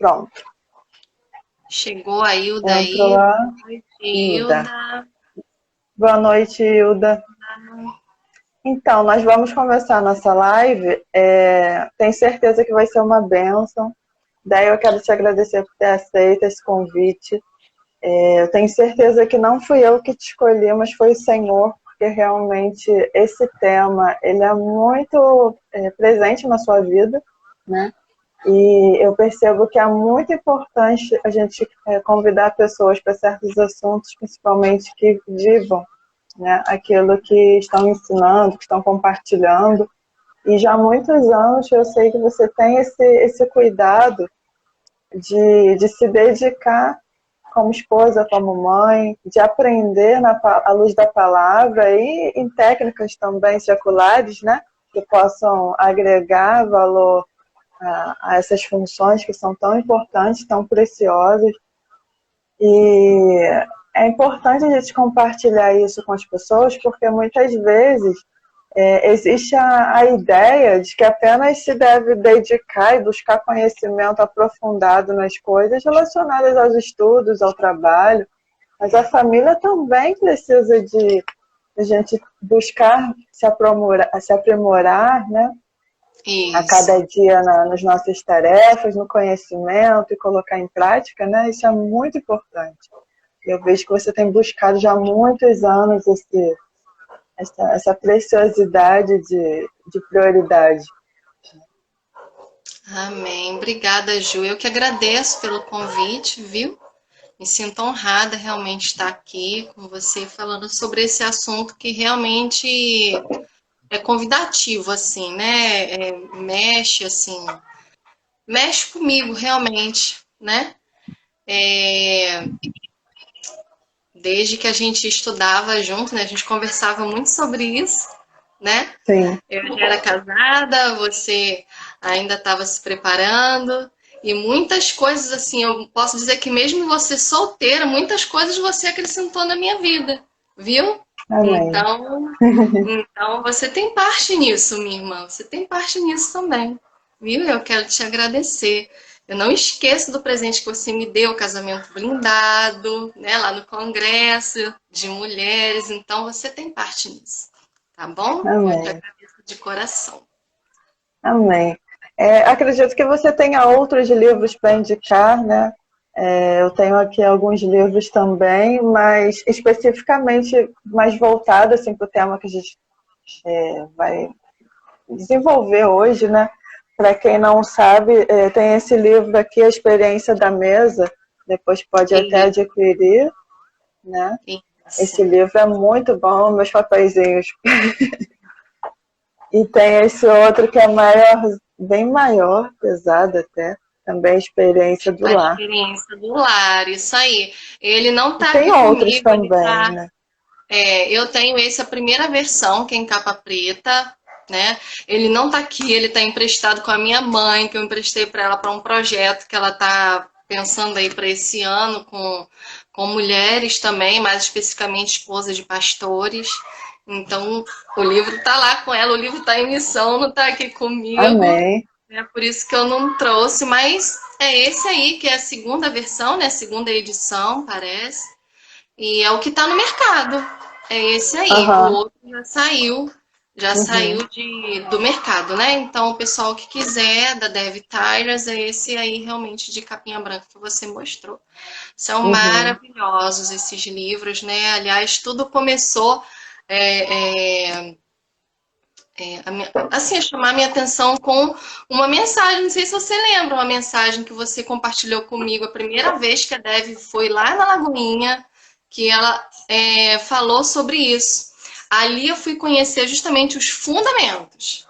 Pronto. Chegou a Hilda Entrou aí. lá. Boa noite, Hilda. Hilda. Boa noite, Hilda. Então, nós vamos começar nossa live. Tenho certeza que vai ser uma bênção. Daí eu quero te agradecer por ter aceito esse convite. Eu tenho certeza que não fui eu que te escolhi, mas foi o Senhor, porque realmente esse tema ele é muito presente na sua vida, né? E eu percebo que é muito importante a gente convidar pessoas para certos assuntos, principalmente que vivam, né, aquilo que estão ensinando, que estão compartilhando. E já há muitos anos eu sei que você tem esse cuidado de se dedicar como esposa, como mãe, de aprender à luz da palavra e em técnicas também seculares, né, que possam agregar valor a essas funções que são tão importantes, tão preciosas. E é importante a gente compartilhar isso com as pessoas, porque muitas vezes existe a ideia de que apenas se deve dedicar e buscar conhecimento aprofundado nas coisas relacionadas aos estudos, ao trabalho, mas a família também precisa de a gente buscar se aprimorar, né? A Isso. cada dia nas nossas tarefas, no conhecimento e colocar em prática, né? Isso é muito importante. Eu vejo que você tem buscado já há muitos anos essa preciosidade de prioridade. Amém. Obrigada, Ju. Eu que agradeço pelo convite, viu? Me sinto honrada realmente estar aqui com você falando sobre esse assunto que realmente é convidativo, assim, né? Mexe, assim, mexe comigo realmente, né? É, desde que a gente estudava junto, né? A gente conversava muito sobre isso, né? Sim. Eu já era casada, você ainda estava se preparando. E muitas coisas, assim, eu posso dizer que mesmo você solteira, muitas coisas você acrescentou na minha vida, viu? Amém. Então você tem parte nisso, minha irmã. Você tem parte nisso também, viu? Eu quero te agradecer. Eu não esqueço do presente que você me deu, o casamento blindado, né, lá no Congresso de Mulheres. Então você tem parte nisso, tá bom? Eu te Amém. agradeço de coração. Amém. Acredito que você tenha outros livros para indicar, né? Eu tenho aqui alguns livros também, mas especificamente mais voltado assim, para o tema que a gente vai desenvolver hoje, né? Para quem não sabe, tem esse livro aqui, A Experiência da Mesa, depois pode até Isso, adquirir, né? Esse isso. livro é muito bom, meus papeizinhos. E tem esse outro que é maior, bem maior, pesado até, também a Experiência do A Lar. experiência do lar, isso aí. Ele não E tá tem aqui outros comigo, ele também, tá. né? Eu tenho esse, a primeira versão, que é em capa preta, né? Ele não tá aqui, ele tá emprestado com a minha mãe, que eu emprestei para ela para um projeto que ela tá pensando aí para esse ano com mulheres também, mais especificamente esposas de pastores. Então, o livro tá lá com ela, o livro tá em missão, não tá aqui comigo. Amém. É por isso que eu não trouxe, mas é esse aí, que é a segunda versão, né? A segunda edição, parece. E é o que está no mercado. É esse aí. O Aham. outro já Uhum. saiu do mercado, né? Então, o pessoal que quiser, da Dev Tyrus, é esse aí realmente de capinha branca que você mostrou. São Uhum. maravilhosos esses livros, né? Aliás, tudo começou é, é, assim, a chamar minha atenção com uma mensagem. Não sei se você lembra, uma mensagem que você compartilhou comigo a primeira vez que a Dev foi lá na Lagoinha, que ela falou sobre isso. Ali eu fui conhecer justamente os fundamentos,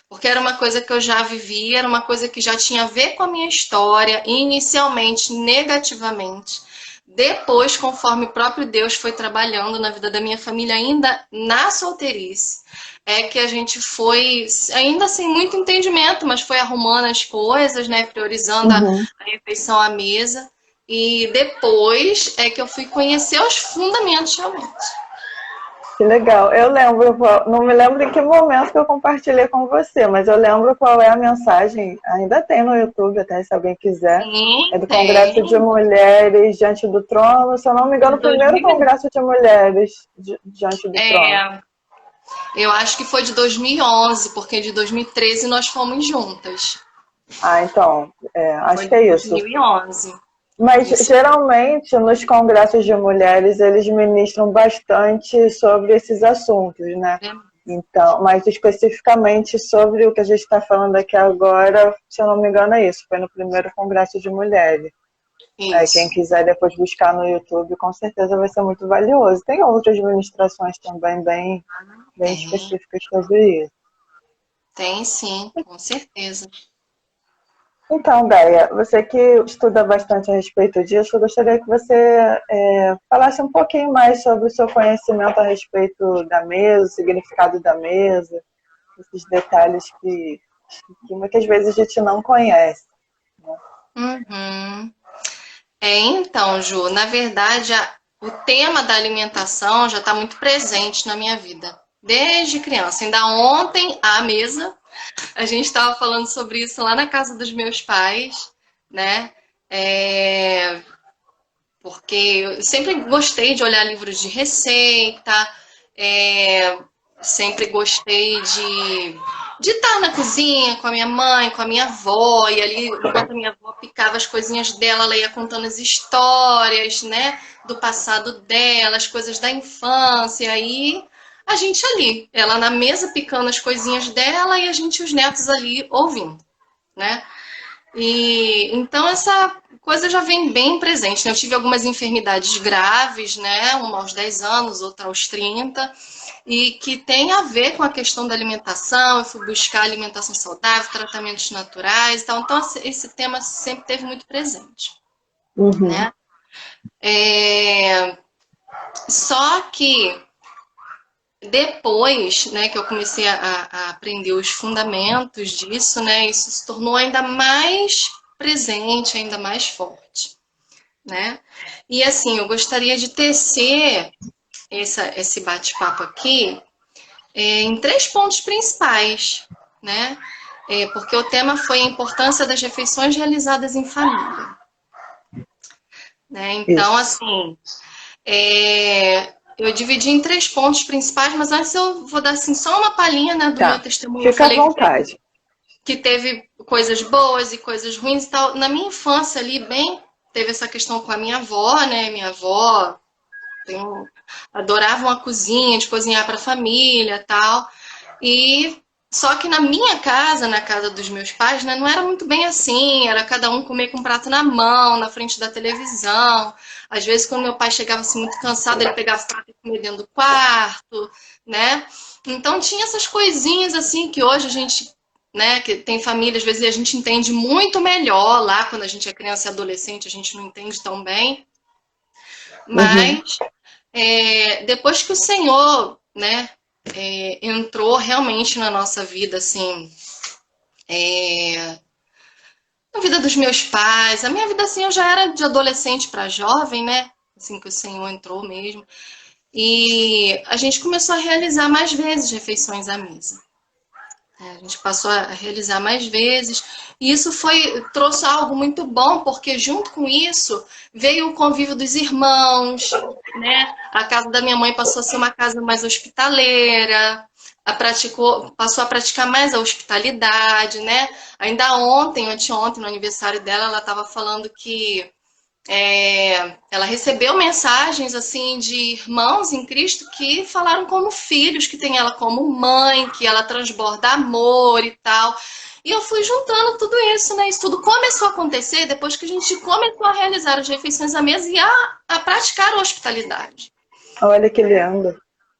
porque era uma coisa que eu já vivia, era uma coisa que já tinha a ver com a minha história, inicialmente negativamente. Depois, conforme o próprio Deus foi trabalhando na vida da minha família, ainda na solteirice, é que a gente foi, ainda sem muito entendimento, mas foi arrumando as coisas, né, priorizando Uhum. a refeição à mesa. E depois é que eu fui conhecer os fundamentos realmente. Que legal. Eu lembro, não me lembro em que momento que eu compartilhei com você, mas eu lembro qual é a mensagem. Ainda tem no YouTube, até se alguém quiser. Sim, É do Congresso de tem. Mulheres Diante do Trono. Se eu não me engano, De o primeiro 2000, Congresso de Mulheres Diante do Trono. é, eu acho que foi de 2011, porque de 2013 nós fomos juntas. Ah, então, Foi acho que de é isso. 2011. Mas Isso. geralmente nos congressos de mulheres eles ministram bastante sobre esses assuntos, né? Então, mas especificamente sobre o que a gente está falando aqui agora, se eu não me engano, é isso. Foi no primeiro congresso de mulheres. Quem Isso. quiser depois buscar no YouTube, com certeza vai ser muito valioso. Tem outras ministrações também bem Tem, específicas sobre isso. tem sim, com certeza. Então, Déia, você que estuda bastante a respeito disso, eu gostaria que você falasse um pouquinho mais sobre o seu conhecimento a respeito da mesa, o significado da mesa, esses detalhes que muitas vezes a gente não conhece. Né? Uhum. Então, Ju, na verdade, o tema da alimentação já está muito presente na minha vida, desde criança. Ainda ontem, à mesa, a gente estava falando sobre isso lá na casa dos meus pais, né? Porque eu sempre gostei de olhar livros de receita, é, sempre gostei de estar na cozinha com a minha mãe, com a minha avó, e ali, enquanto a minha avó picava as coisinhas dela, ela ia contando as histórias, né, do passado dela, as coisas da infância, e aí a gente ali, ela na mesa picando as coisinhas dela e a gente, os netos ali, ouvindo, né? E então essa coisa já vem bem presente, né? Eu tive algumas enfermidades graves, né? Uma aos 10 anos, outra aos 30, e que tem a ver com a questão da alimentação. Eu fui buscar alimentação saudável, tratamentos naturais e tal. Então esse tema sempre teve muito presente, Uhum. né? Só que depois, né, que eu comecei a aprender os fundamentos disso, né, isso se tornou ainda mais presente, ainda mais forte, né? E assim, eu gostaria de tecer esse bate-papo aqui em três pontos principais, né? Porque o tema foi a importância das refeições realizadas em família, né? Então, Isso. assim, eu dividi em três pontos principais, mas antes eu vou dar assim, só uma palhinha, né, do meu Tá. testemunho. Eu Fica à falei vontade. que teve coisas boas e coisas ruins e tal. Na minha infância ali, bem, teve essa questão com a minha avó, né? Minha avó adorava uma cozinha, de cozinhar para a família tal. E só que na minha casa, na casa dos meus pais, né, não era muito bem assim. Era cada um comer com um prato na mão, na frente da televisão. Às vezes, quando meu pai chegava assim muito cansado, ele pegava o prato e comia dentro do quarto, né? Então tinha essas coisinhas assim que hoje a gente, né, que tem família, às vezes a gente entende muito melhor lá quando a gente é criança e adolescente, a gente não entende tão bem. Uhum. Mas depois que o Senhor, né, entrou realmente na nossa vida, assim, na vida dos meus pais, a minha vida, assim, eu já era de adolescente para jovem, né, assim que o Senhor entrou mesmo, e a gente começou a realizar mais vezes refeições à mesa. A gente passou a realizar mais vezes, e isso trouxe algo muito bom, porque junto com isso veio o convívio dos irmãos, né? A casa da minha mãe passou a ser uma casa mais hospitaleira, passou a praticar mais a hospitalidade, né? Ainda ontem, anteontem, no aniversário dela, ela estava falando que ela recebeu mensagens assim de irmãos em Cristo que falaram como filhos, que tem ela como mãe, que ela transborda amor e tal. E eu fui juntando tudo isso, né? Isso tudo começou a acontecer depois que a gente começou a realizar as refeições à mesa e a praticar a hospitalidade. Olha que lindo.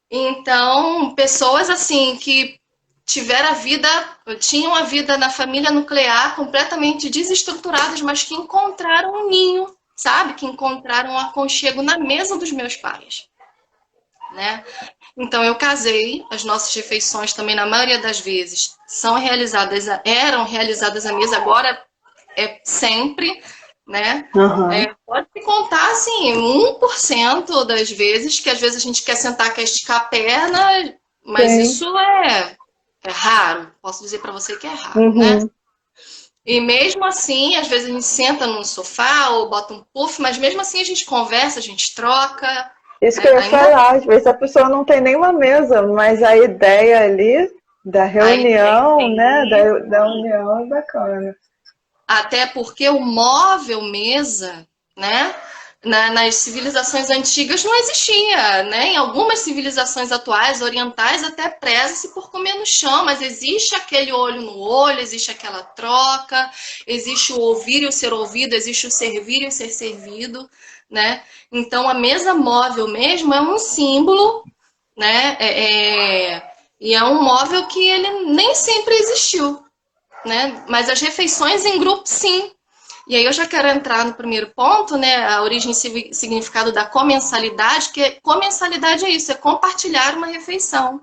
Então, pessoas assim que tinham a vida na família nuclear completamente desestruturadas, mas que encontraram um ninho, sabe? Que encontraram um aconchego na mesa dos meus pais, né? Então eu casei, as nossas refeições também na maioria das vezes eram realizadas à mesa, agora é sempre, né? Aham. Pode se contar, assim, 1% das vezes, que às vezes a gente quer sentar, quer esticar a perna, mas Sim. isso é raro. Posso dizer para você que é raro, né? Uhum. E mesmo assim, às vezes a gente senta num sofá ou bota um puff, mas mesmo assim a gente conversa, a gente troca, Isso que né? eu ia falar, às vezes a pessoa não tem nenhuma mesa, mas a ideia ali da A ideia reunião, né, tem. da união é bacana. Até porque o móvel mesa, né? Nas civilizações antigas não existia, né? Em algumas civilizações atuais, orientais, até preza-se por comer no chão, mas existe aquele olho no olho, existe aquela troca, existe o ouvir e o ser ouvido, existe o servir e o ser servido, né? Então a mesa móvel mesmo é um símbolo, né? E é um móvel que ele nem sempre existiu, né? Mas as refeições em grupo, sim. E aí eu já quero entrar no primeiro ponto, né? A origem e significado da comensalidade, que comensalidade é isso, é compartilhar uma refeição,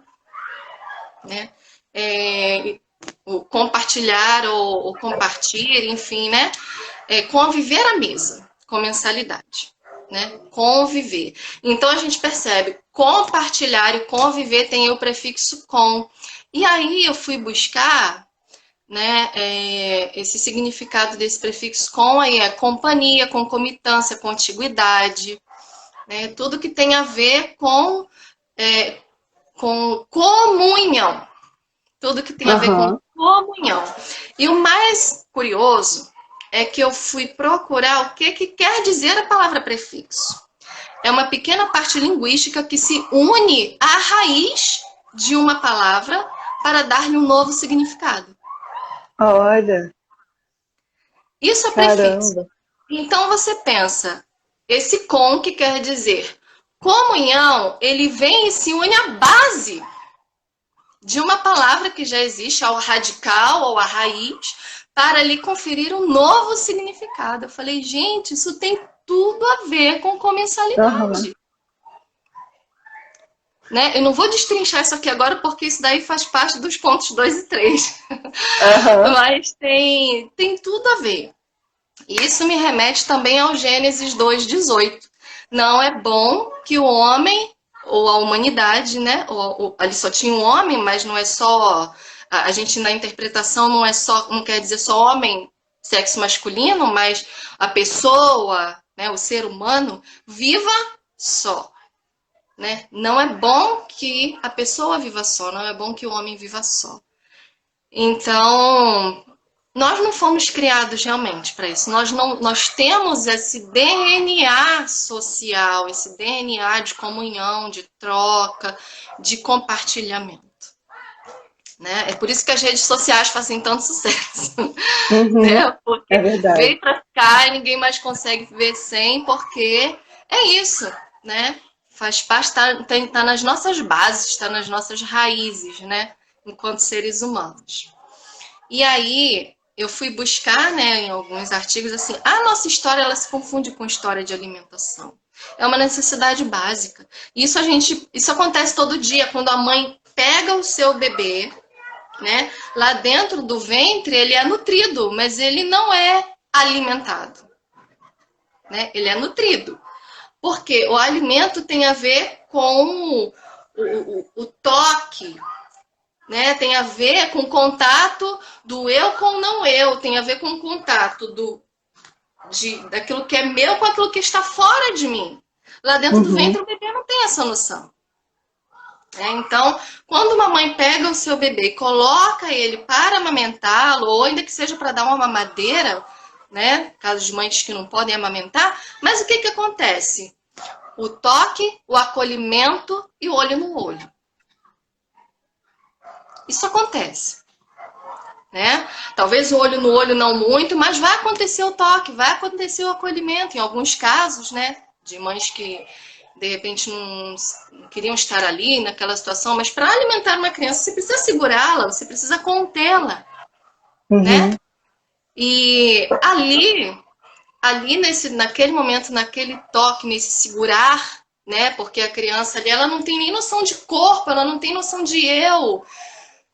né? O compartilhar ou compartilhar, enfim, né? Conviver à mesa, comensalidade, né? Conviver. Então a gente percebe, compartilhar e conviver tem o prefixo com. E aí eu fui buscar, né, esse significado desse prefixo com aí é companhia, concomitância, contiguidade, né, tudo que tem a ver com comunhão, tudo que tem a ver com Aham. comunhão. E o mais curioso é que eu fui procurar o que quer dizer a palavra prefixo. É uma pequena parte linguística que se une à raiz de uma palavra para dar-lhe um novo significado. Olha, Isso é prefixo. caramba. Então você pensa, esse com que quer dizer comunhão, ele vem e se une à base de uma palavra que já existe, ao radical ou à raiz, para lhe conferir um novo significado. Eu falei, gente, isso tem tudo a ver com Aham. comensalidade. Né? Eu não vou destrinchar isso aqui agora, porque isso daí faz parte dos pontos 2 e 3. Aham. Mas tem tudo a ver. Isso me remete também ao Gênesis 2:18. Não é bom que o homem, ou a humanidade, né? Ali só tinha um homem, mas não é só. A gente na interpretação não é só, não quer dizer só homem, sexo masculino, mas a pessoa, né, o ser humano, viva só. Né? Não é bom que a pessoa viva só, não é bom que o homem viva só. Então, nós não fomos criados realmente para isso. Nós temos esse DNA social, esse DNA de comunhão, de troca, de compartilhamento. Né? É por isso que as redes sociais fazem tanto sucesso. Uhum. Né? É Porque verdade. veio para ficar e ninguém mais consegue viver sem, porque é isso, né? Faz parte, tá nas nossas bases, está nas nossas raízes, né? Enquanto seres humanos. E aí eu fui buscar, né, em alguns artigos assim, a nossa história ela se confunde com história de alimentação. É uma necessidade básica. Isso acontece todo dia quando a mãe pega o seu bebê, né? Lá dentro do ventre ele é nutrido, mas ele não é alimentado, né? Ele é nutrido. Porque o alimento tem a ver com o toque, né? Tem a ver com o contato do eu com o não eu, tem a ver com o contato daquilo que é meu com aquilo que está fora de mim. Lá dentro do Uhum. ventre o bebê não tem essa noção. Então, quando uma mãe pega o seu bebê e coloca ele para amamentá-lo, ou ainda que seja para dar uma mamadeira, né? Caso de mães que não podem amamentar, mas o que acontece? O toque, o acolhimento e o olho no olho. Isso acontece. Né? Talvez o olho no olho não muito, mas vai acontecer o toque, vai acontecer o acolhimento. Em alguns casos, né? De mães que de repente não queriam estar ali naquela situação, mas para alimentar uma criança você precisa segurá-la, você precisa contê-la, né? Uhum. E naquele momento, naquele toque, nesse segurar, né? Porque a criança ali, ela não tem nem noção de corpo, ela não tem noção de eu,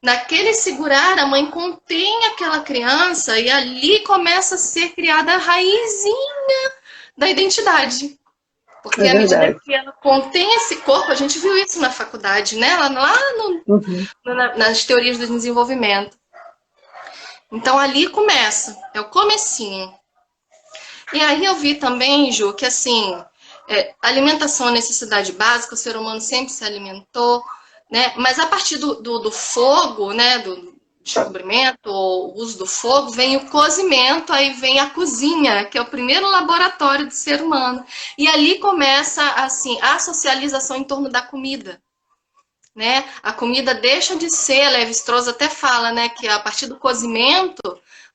naquele segurar, a mãe contém aquela criança e ali começa a ser criada a raizinha da identidade. Porque É à medida verdade. que ela contém esse corpo, a gente viu isso na faculdade, né? Lá Uhum. nas teorias do desenvolvimento. Então ali começa, é o comecinho. E aí eu vi também, Ju, que assim, alimentação é necessidade básica, o ser humano sempre se alimentou, né? Mas a partir do fogo, né? Do descobrimento ou uso do fogo, vem o cozimento, aí vem a cozinha, que é o primeiro laboratório do ser humano. E ali começa assim a socialização em torno da comida. Né? A comida deixa de ser, Lévi-Strauss até fala, né, que a partir do cozimento,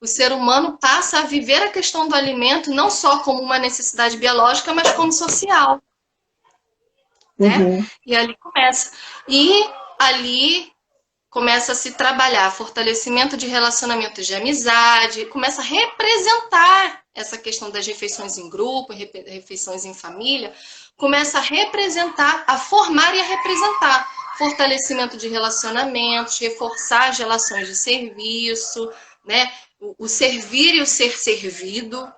o ser humano passa a viver a questão do alimento não só como uma necessidade biológica, mas como social, né? Uhum. E ali começa. E ali começa a se trabalhar fortalecimento de relacionamentos de amizade, começa a representar essa questão das refeições em grupo, refeições em família, começa a representar, a formar e a representar fortalecimento de relacionamentos, reforçar as relações de serviço, né? O servir e o ser servido,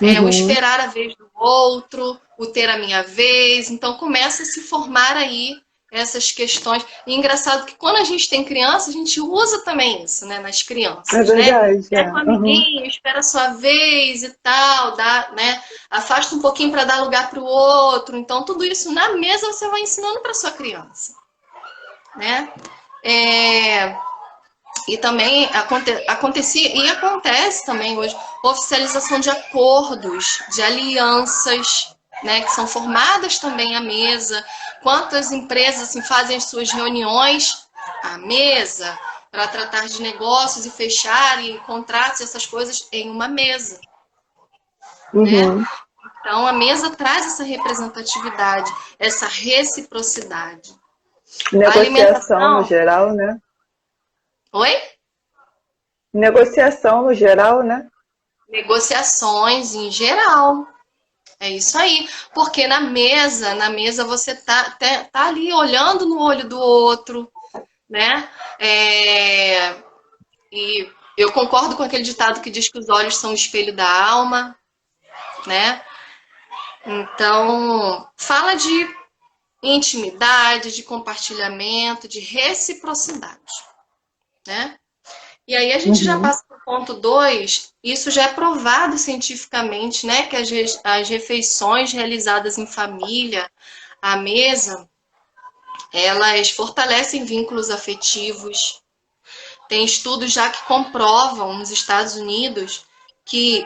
o esperar a vez do outro, o ter a minha vez. Então começa a se formar aí essas questões. E é engraçado que quando a gente tem criança, a gente usa também isso, né, nas É crianças, né? verdade, É com o Uhum. amiguinho, espera a sua vez e tal, dá, né? Afasta um pouquinho para dar lugar para o outro. Então, tudo isso na mesa você vai ensinando para sua criança, né? E também acontecia e acontece também hoje oficialização de acordos, de alianças, né, que são formadas também à mesa. Quantas empresas assim, fazem as suas reuniões à mesa para tratar de negócios e fechar e contratos, essas coisas em uma mesa, né? Uhum. Então a mesa traz essa representatividade, essa reciprocidade. A Negociação no alimentação. geral, né? Oi? Negociação no geral, né? Negociações em geral. É isso aí. Porque na mesa você tá ali olhando no olho do outro, né? E eu concordo com aquele ditado que diz que os olhos são o espelho da alma, né? Então, fala de intimidade, de compartilhamento, de reciprocidade, né? E aí a gente já Uhum. passa para o ponto 2. Isso já é provado cientificamente, né? Que as refeições realizadas em família, à mesa, elas fortalecem vínculos afetivos. Tem estudos já que comprovam nos Estados Unidos que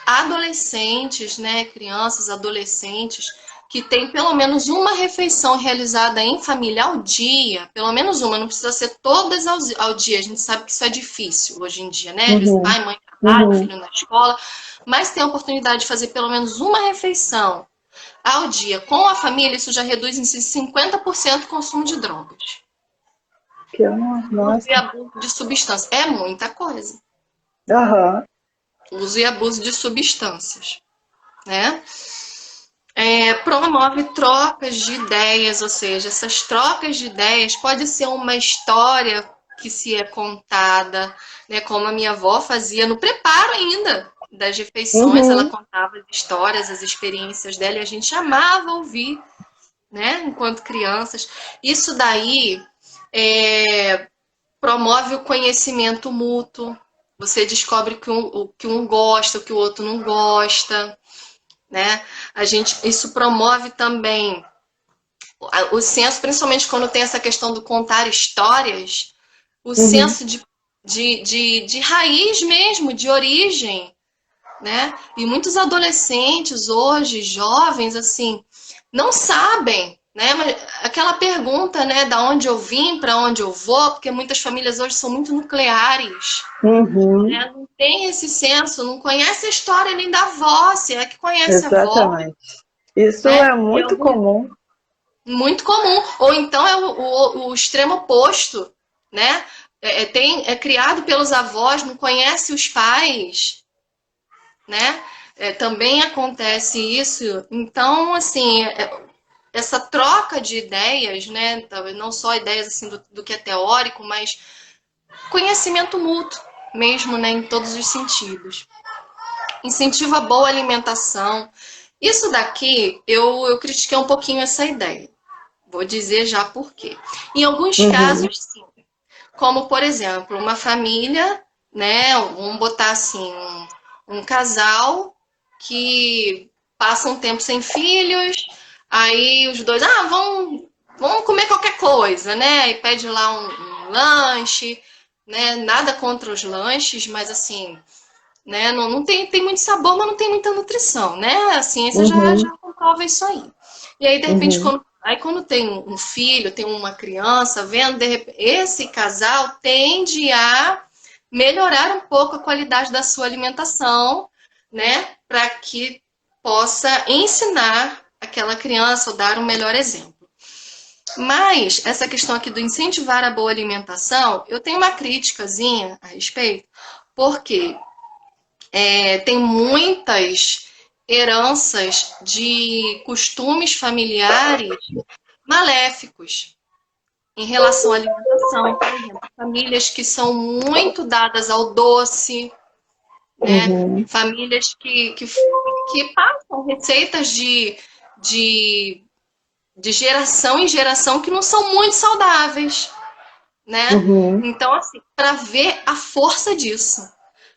adolescentes, né, crianças, adolescentes, que têm pelo menos uma refeição realizada em família ao dia, pelo menos uma, não precisa ser todas ao dia, a gente sabe que isso é difícil hoje em dia, né? Às vezes Uhum. pai, mãe trabalham, Uhum. filho na escola, mas tem a oportunidade de fazer pelo menos uma refeição ao dia com a família, isso já reduz em 50% o consumo de drogas. Que Uso e nossa. abuso de substâncias. É muita coisa. Aham. Uso e abuso de substâncias, né? Promove trocas de ideias, ou seja, essas trocas de ideias pode ser uma história que se é contada, né? Como a minha avó fazia no preparo ainda das refeições, ela Uhum. contava as histórias, as experiências dela e a gente amava ouvir, né? Enquanto crianças. Isso daí promove o conhecimento mútuo. Você descobre que um gosta, o que o outro não gosta, né? Isso promove também o senso, principalmente quando tem essa questão do contar histórias, o Uhum. senso de raiz mesmo, de origem, né? E muitos adolescentes hoje, jovens, assim, não sabem, né? Mas aquela pergunta, né, da onde eu vim, para onde eu vou, porque muitas famílias hoje são muito nucleares, Uhum. né? Não tem esse senso, não conhece a história nem da avó, se é que conhece a avó, Exatamente. Isso né? é E muito algum, comum. muito comum. Ou então é o extremo oposto, né? É criado pelos avós, não conhece os pais, né? Também acontece isso. Então, assim, essa troca de ideias, né? Talvez não só ideias assim do que é teórico, mas conhecimento mútuo, mesmo, né, em todos os sentidos. Incentiva a boa alimentação. Isso daqui, eu critiquei um pouquinho essa ideia. Vou dizer já por quê. Em alguns Uhum. casos, sim. Como, por exemplo, uma família, né? Vamos botar assim, um casal que passa um tempo sem filhos, aí os dois, vamos comer qualquer coisa, né? E pede lá um lanche, né? Nada contra os lanches, mas assim, né? Não tem muito sabor, mas não tem muita nutrição, né? A ciência já Uhum. comprova isso aí. E aí, de repente, Uhum. quando tem um filho, tem uma criança, vendo, de repente, esse casal tende a melhorar um pouco a qualidade da sua alimentação, né? Para que possa ensinar aquela criança ou dar um melhor exemplo. Mas essa questão aqui do incentivar a boa alimentação, eu tenho uma criticazinha a respeito, porque tem muitas heranças de costumes familiares maléficos em relação à alimentação. Por exemplo, famílias que são muito dadas ao doce, né? Uhum. Famílias que passam receitas de, de geração em geração que não são muito saudáveis, né? Uhum. Então, assim, para ver a força disso.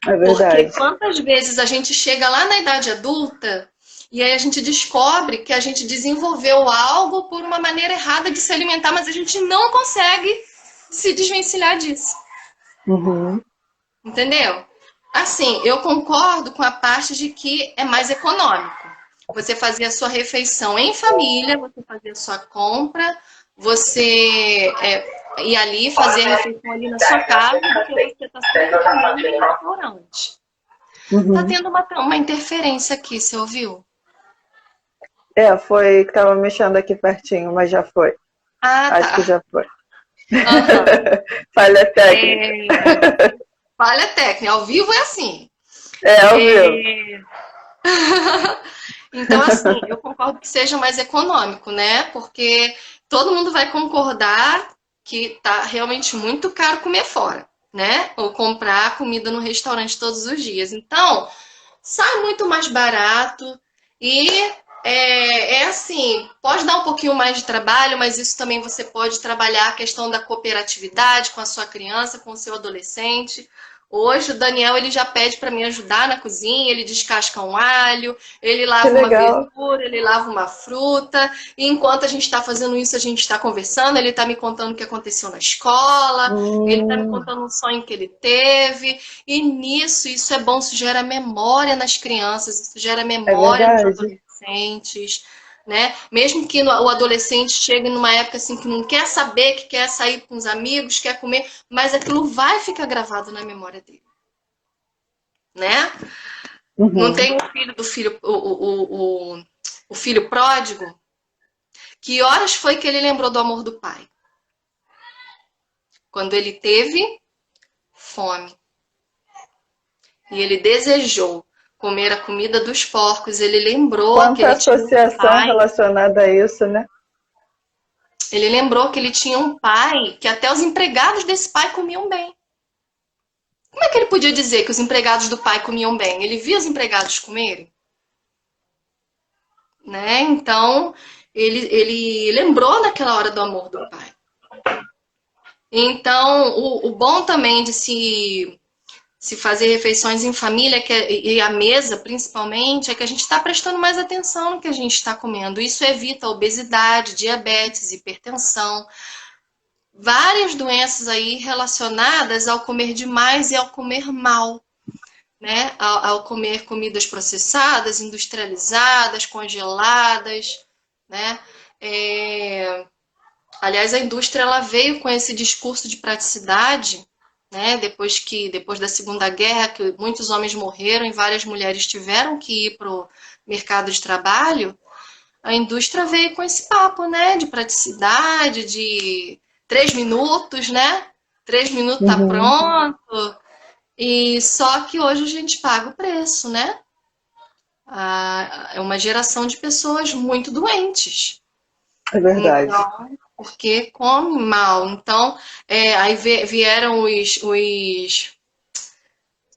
É Porque verdade. quantas vezes a gente chega lá na idade adulta e aí a gente descobre que a gente desenvolveu algo por uma maneira errada de se alimentar, mas a gente não consegue se desvencilhar disso. Uhum. Entendeu? Assim, eu concordo com a parte de que é mais econômico. Você fazia a sua refeição em família, você fazia a sua compra, você ia ali fazer a refeição ali na sua casa, do que você está sempre comendo em restaurante. Tá Uhum. tendo uma interferência aqui, você ouviu? Foi que tava mexendo aqui pertinho, mas já foi. Ah, Acho que tá. já foi. Aham. Falha técnica. É... Falha técnica, ao vivo é assim. Ao vivo. Então, assim, eu concordo que seja mais econômico, né? Porque todo mundo vai concordar que tá realmente muito caro comer fora, né? Ou comprar comida no restaurante todos os dias. Então, sai muito mais barato e assim, pode dar um pouquinho mais de trabalho, mas isso também você pode trabalhar a questão da cooperatividade com a sua criança, com o seu adolescente. Hoje o Daniel ele já pede para me ajudar na cozinha, ele descasca um alho, ele Que lava uma legal. verdura, ele lava uma fruta, e enquanto a gente está fazendo isso, a gente está conversando, ele está me contando o que aconteceu na escola, ele está me Hum, contando um sonho que ele teve, e nisso, isso é bom, isso gera memória nas crianças, isso gera é memória nos verdade. adolescentes, né? Mesmo que o adolescente chegue numa época assim que não quer saber, que quer sair com os amigos, quer comer, mas aquilo vai ficar gravado na memória dele, né? Não Uhum. tem o filho do filho, o filho pródigo? Que horas foi que ele lembrou do amor do pai? Quando ele teve fome. E ele desejou comer a comida dos porcos. Ele lembrou que Quanta ele tinha um associação pai. relacionada a isso, né? Ele lembrou que ele tinha um pai que até os empregados desse pai comiam bem. Como é que ele podia dizer que os empregados do pai comiam bem? Ele via os empregados comerem, né? Então, ele lembrou naquela hora do amor do pai. Então, o bom também de se fazer refeições em família e a mesa, principalmente, é que a gente está prestando mais atenção no que a gente está comendo. Isso evita obesidade, diabetes, hipertensão, várias doenças aí relacionadas ao comer demais e ao comer mal, né? Ao comer comidas processadas, industrializadas, congeladas, né? Aliás, a indústria ela veio com esse discurso de praticidade, né? Depois da Segunda Guerra, que muitos homens morreram e várias mulheres tiveram que ir para o mercado de trabalho, a indústria veio com esse papo, né? De praticidade, de 3 minutos, né? 3 minutos tá Uhum. pronto. E só que hoje a gente paga o preço, né? É uma geração de pessoas muito doentes. É verdade. Então, porque come mal. Então, aí vieram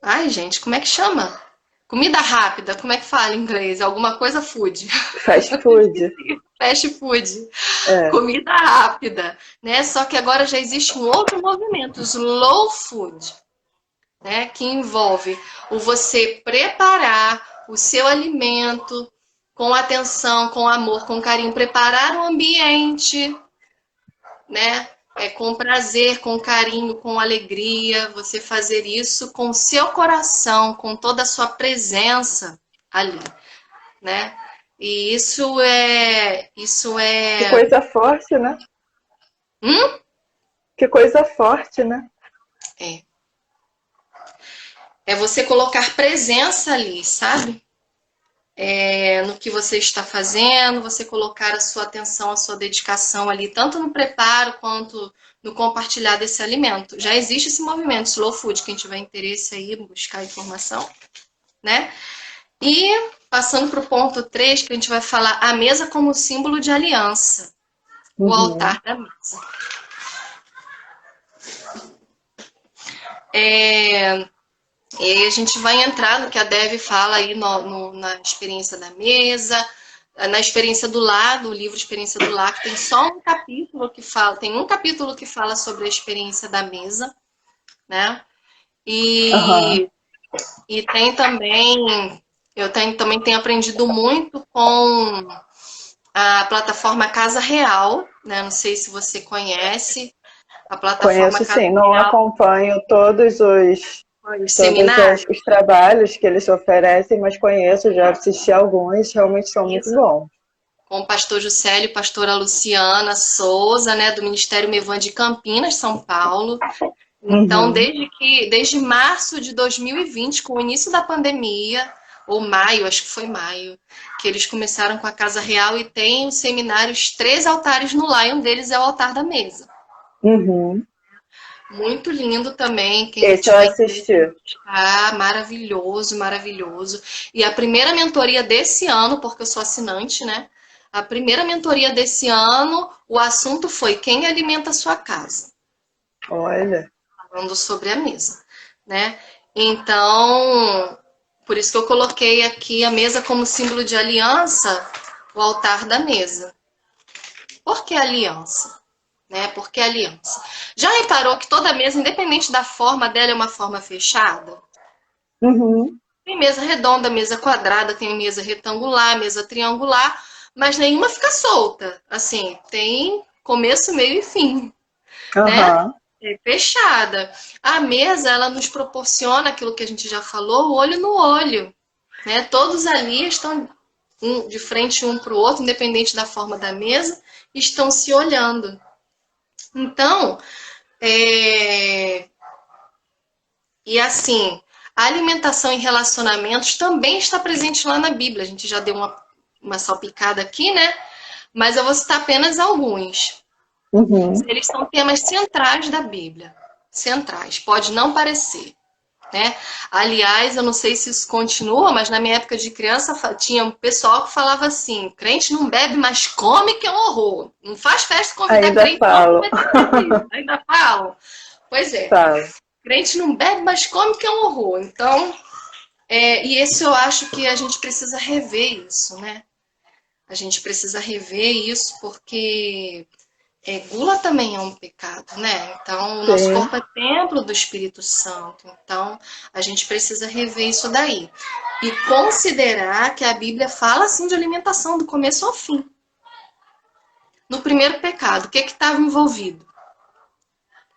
Ai, gente, como é que chama? Comida rápida, como é que fala em inglês? Alguma coisa food. Fast food. Fast food. É. Comida rápida, né? Só que agora já existe um outro movimento, slow food, né? Que envolve o você preparar o seu alimento com atenção, com amor, com carinho, preparar o ambiente, né? Com prazer, com carinho, com alegria, você fazer isso com o seu coração, com toda a sua presença ali, né? E isso Que é, coisa forte, né? hum? Que coisa forte, né? É, é você colocar presença ali, sabe? No que você está fazendo, você colocar a sua atenção, a sua dedicação ali, tanto no preparo quanto no compartilhar desse alimento. Já existe esse movimento slow food, quem tiver interesse aí, buscar informação, né? E passando para o ponto 3, que a gente vai falar a mesa como símbolo de aliança, o Uhum. altar da mesa. É, E aí a gente vai entrar no que a Dev fala aí na experiência da mesa, na experiência do lar, do livro Experiência do Lar, que tem só um capítulo que fala, tem um capítulo que fala sobre a experiência da mesa, né? Aham. E tem também, também tenho aprendido muito com a plataforma Casa Real, né? Não sei se você conhece a plataforma Conheço Casa sim, não Real, acompanho os todos seminários. os trabalhos que eles oferecem, mas conheço, já assisti alguns, realmente são muito Isso. bons. Com o pastor Juscelio e pastora Luciana Souza, né, do Ministério Mevan de Campinas, São Paulo. Então, Uhum. desde março de 2020, com o início da pandemia, ou maio, acho que foi maio, que eles começaram com a Casa Real e tem os seminários, 3 altares no lar, e um deles é o altar da mesa. Uhum. Muito lindo também, quem Esse eu tiver interesse em assisti. buscar, maravilhoso, maravilhoso. E a primeira mentoria desse ano, porque eu sou assinante, né? A primeira mentoria desse ano, o assunto foi quem alimenta a sua casa, Olha. falando sobre a mesa, né? Então, por isso que eu coloquei aqui a mesa como símbolo de aliança, o altar da mesa. Por que aliança? Né? Porque aliança. Já reparou que toda mesa, independente da forma dela, é uma forma fechada? Uhum. Tem mesa redonda, mesa quadrada, tem mesa retangular, mesa triangular, mas nenhuma fica solta. Assim, tem começo, meio e fim, né? Aham. É fechada. A mesa, ela nos proporciona aquilo que a gente já falou, o olho no olho, né? Todos ali estão de frente um para o outro, independente da forma da mesa, estão se olhando. Então, é, e assim, a alimentação em relacionamentos também está presente lá na Bíblia. A gente já deu uma salpicada aqui, né? Mas eu vou citar apenas alguns. Uhum. Eles são temas centrais da Bíblia. Centrais. Pode não parecer, né? Aliás, eu não sei se isso continua, mas na minha época de criança tinha um pessoal que falava assim: crente não bebe, mas come, que é um horror. Não faz festa convidar Ainda crente não falo. comer bebida. Ainda falam? Pois é. Falo. Crente não bebe, mas come, que é um horror. Então, e isso eu acho que a gente precisa rever isso, né? A gente precisa rever isso porque gula também é um pecado, né? Então, o nosso Sim. corpo é templo do Espírito Santo. Então, a gente precisa rever isso daí. E considerar que a Bíblia fala, assim, de alimentação do começo ao fim. No primeiro pecado, o que estava envolvido?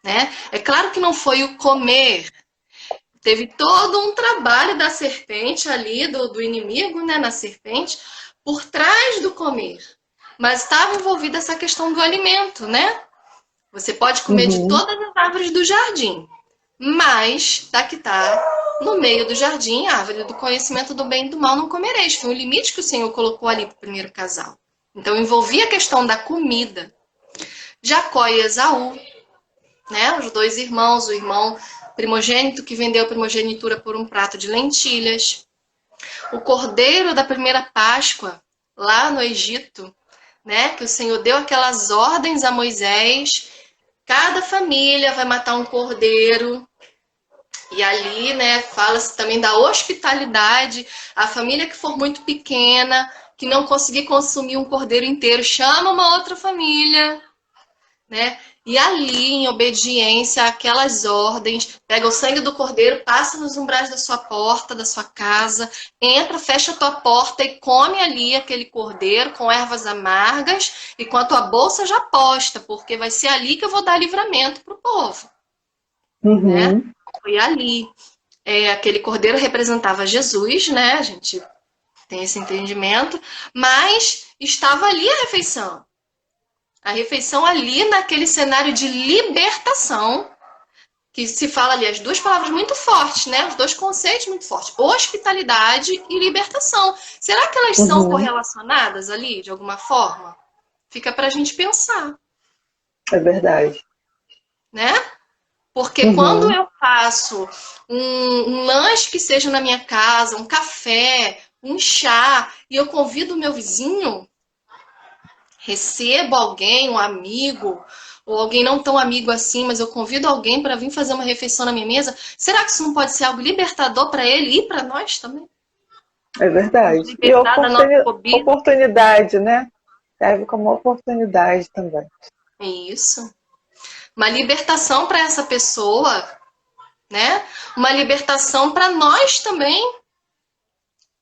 Né? É claro que não foi o comer. Teve todo um trabalho da serpente ali, do inimigo, né, na serpente, por trás do comer. Mas estava envolvida essa questão do alimento, né? Você pode comer de Uhum. todas as árvores do jardim, mas tá que tá no meio do jardim, a árvore do conhecimento do bem e do mal não comereis. Foi um limite que o Senhor colocou ali para o primeiro casal. Então envolvia a questão da comida. Jacó e Esaú, né? Os dois irmãos, o irmão primogênito que vendeu a primogenitura por um prato de lentilhas. O cordeiro da primeira Páscoa, lá no Egito, né? Que o Senhor deu aquelas ordens a Moisés. Cada família vai matar um cordeiro. E ali, né, fala-se também da hospitalidade. A família que for muito pequena, que não conseguir consumir um cordeiro inteiro, chama uma outra família, né? E ali, em obediência àquelas ordens, pega o sangue do cordeiro, passa nos umbrais da sua porta, da sua casa, entra, fecha a tua porta e come ali aquele cordeiro com ervas amargas e com a tua bolsa já posta, porque vai ser ali que eu vou dar livramento para o povo, né? Uhum. Foi ali. Aquele cordeiro representava Jesus, né? A gente tem esse entendimento, mas estava ali a refeição. A refeição ali naquele cenário de libertação, que se fala ali as duas palavras muito fortes, né? Os dois conceitos muito fortes: hospitalidade e libertação. Será que elas são Uhum. correlacionadas ali, de alguma forma? Fica para a gente pensar, É verdade. né? Porque quando Uhum. eu faço um lanche que seja na minha casa, um café, um chá, e eu convido o meu vizinho, recebo alguém, um amigo, ou alguém não tão amigo assim, mas eu convido alguém para vir fazer uma refeição na minha mesa, será que isso não pode ser algo libertador para ele e para nós também? É Nos verdade. E libertar da nossa fobia? oportunidade, né? Serve como oportunidade também. É isso. Uma libertação para essa pessoa, né? Uma libertação para nós também,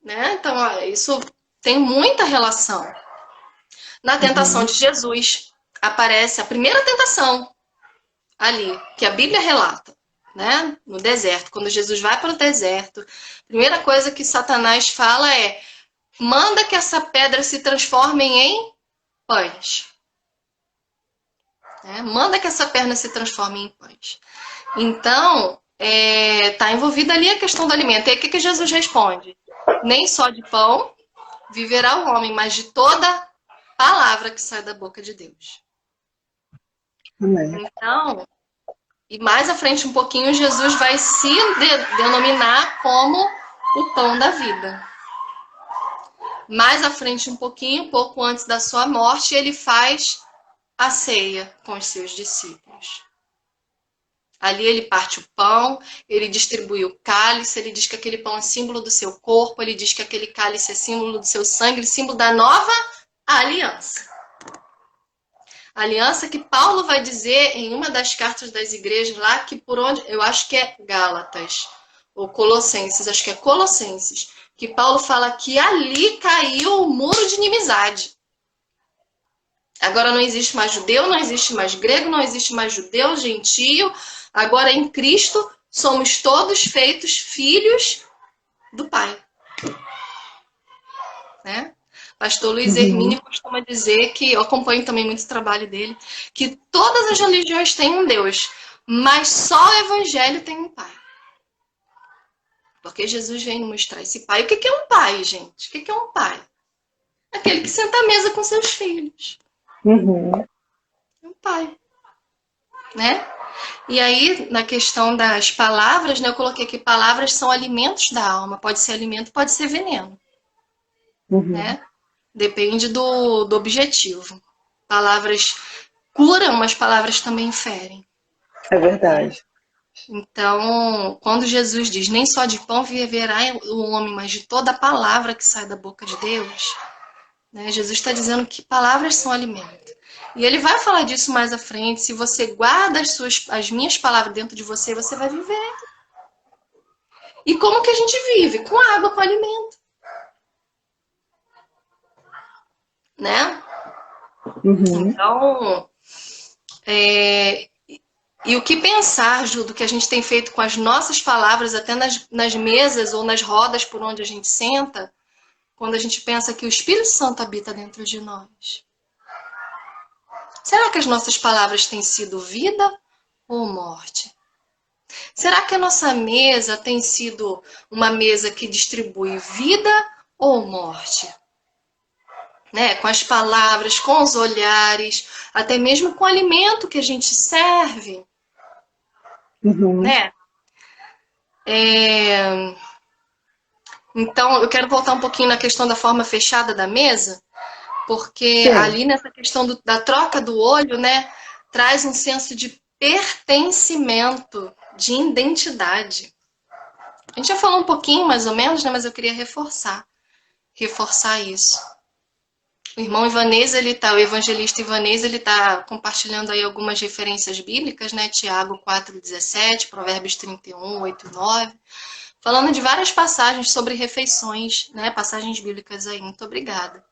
né? Então, ó, isso tem muita relação. Na tentação Uhum. de Jesus, aparece a primeira tentação ali, que a Bíblia relata, né? No deserto. Quando Jesus vai para o deserto, a primeira coisa que Satanás fala é: manda que essa pedra se transforme em pães. Né? Manda que essa perna se transforme em pães. Então, está envolvida ali a questão do alimento. E aí, o que Jesus responde? Nem só de pão viverá o homem, mas de toda palavra que sai da boca de Deus. Amém. Então, e mais à frente um pouquinho, Jesus vai se denominar como o pão da vida. Mais à frente um pouquinho, pouco antes da sua morte, ele faz a ceia com os seus discípulos. Ali ele parte o pão, ele distribui o cálice, ele diz que aquele pão é símbolo do seu corpo, ele diz que aquele cálice é símbolo do seu sangue, símbolo da nova aliança. A aliança que Paulo vai dizer em uma das cartas das igrejas lá, que por onde, eu acho que é Gálatas, ou Colossenses, acho que é Colossenses, que Paulo fala que ali caiu o muro de inimizade. Agora não existe mais judeu, não existe mais grego, não existe mais judeu, gentio. Agora em Cristo somos todos feitos filhos do Pai. Né? Pastor Luiz Uhum. Hermínio costuma dizer, que eu acompanho também muito o trabalho dele, que todas as religiões têm um Deus, mas só o Evangelho tem um Pai. Porque Jesus vem nos mostrar esse Pai. O que é um pai, gente? O que é um pai? Aquele que senta à mesa com seus filhos. Uhum. É um pai. Né? E aí, na questão das palavras, né, eu coloquei aqui: palavras são alimentos da alma. Pode ser alimento, pode ser veneno. Uhum. Né? Depende do objetivo. Palavras curam, mas palavras também ferem. É Né? verdade. Então, quando Jesus diz: nem só de pão viverá o homem, mas de toda a palavra que sai da boca de Deus, né? Jesus está dizendo que palavras são alimento. E ele vai falar disso mais à frente. Se você guarda as minhas palavras dentro de você, você vai viver. E como que a gente vive? Com água, com alimento. Né? Uhum. Então, e o que pensar, Ju, do que a gente tem feito com as nossas palavras, até nas mesas ou nas rodas por onde a gente senta, quando a gente pensa que o Espírito Santo habita dentro de nós? Será que as nossas palavras têm sido vida ou morte? Será que a nossa mesa tem sido uma mesa que distribui vida ou morte? Né? Com as palavras, com os olhares, até mesmo com o alimento que a gente serve. Uhum. Né? Então, eu quero voltar um pouquinho na questão da forma fechada da mesa, porque Sim. ali nessa questão da troca do olho, né, traz um senso de pertencimento, de identidade. A gente já falou um pouquinho, mais ou menos, né, mas eu queria reforçar isso. O irmão Ivanês, o evangelista Ivanês, ele tá compartilhando aí algumas referências bíblicas, né, Tiago 4:17, Provérbios 31, 8 e 9, falando de várias passagens sobre refeições, né, passagens bíblicas aí. Muito obrigada.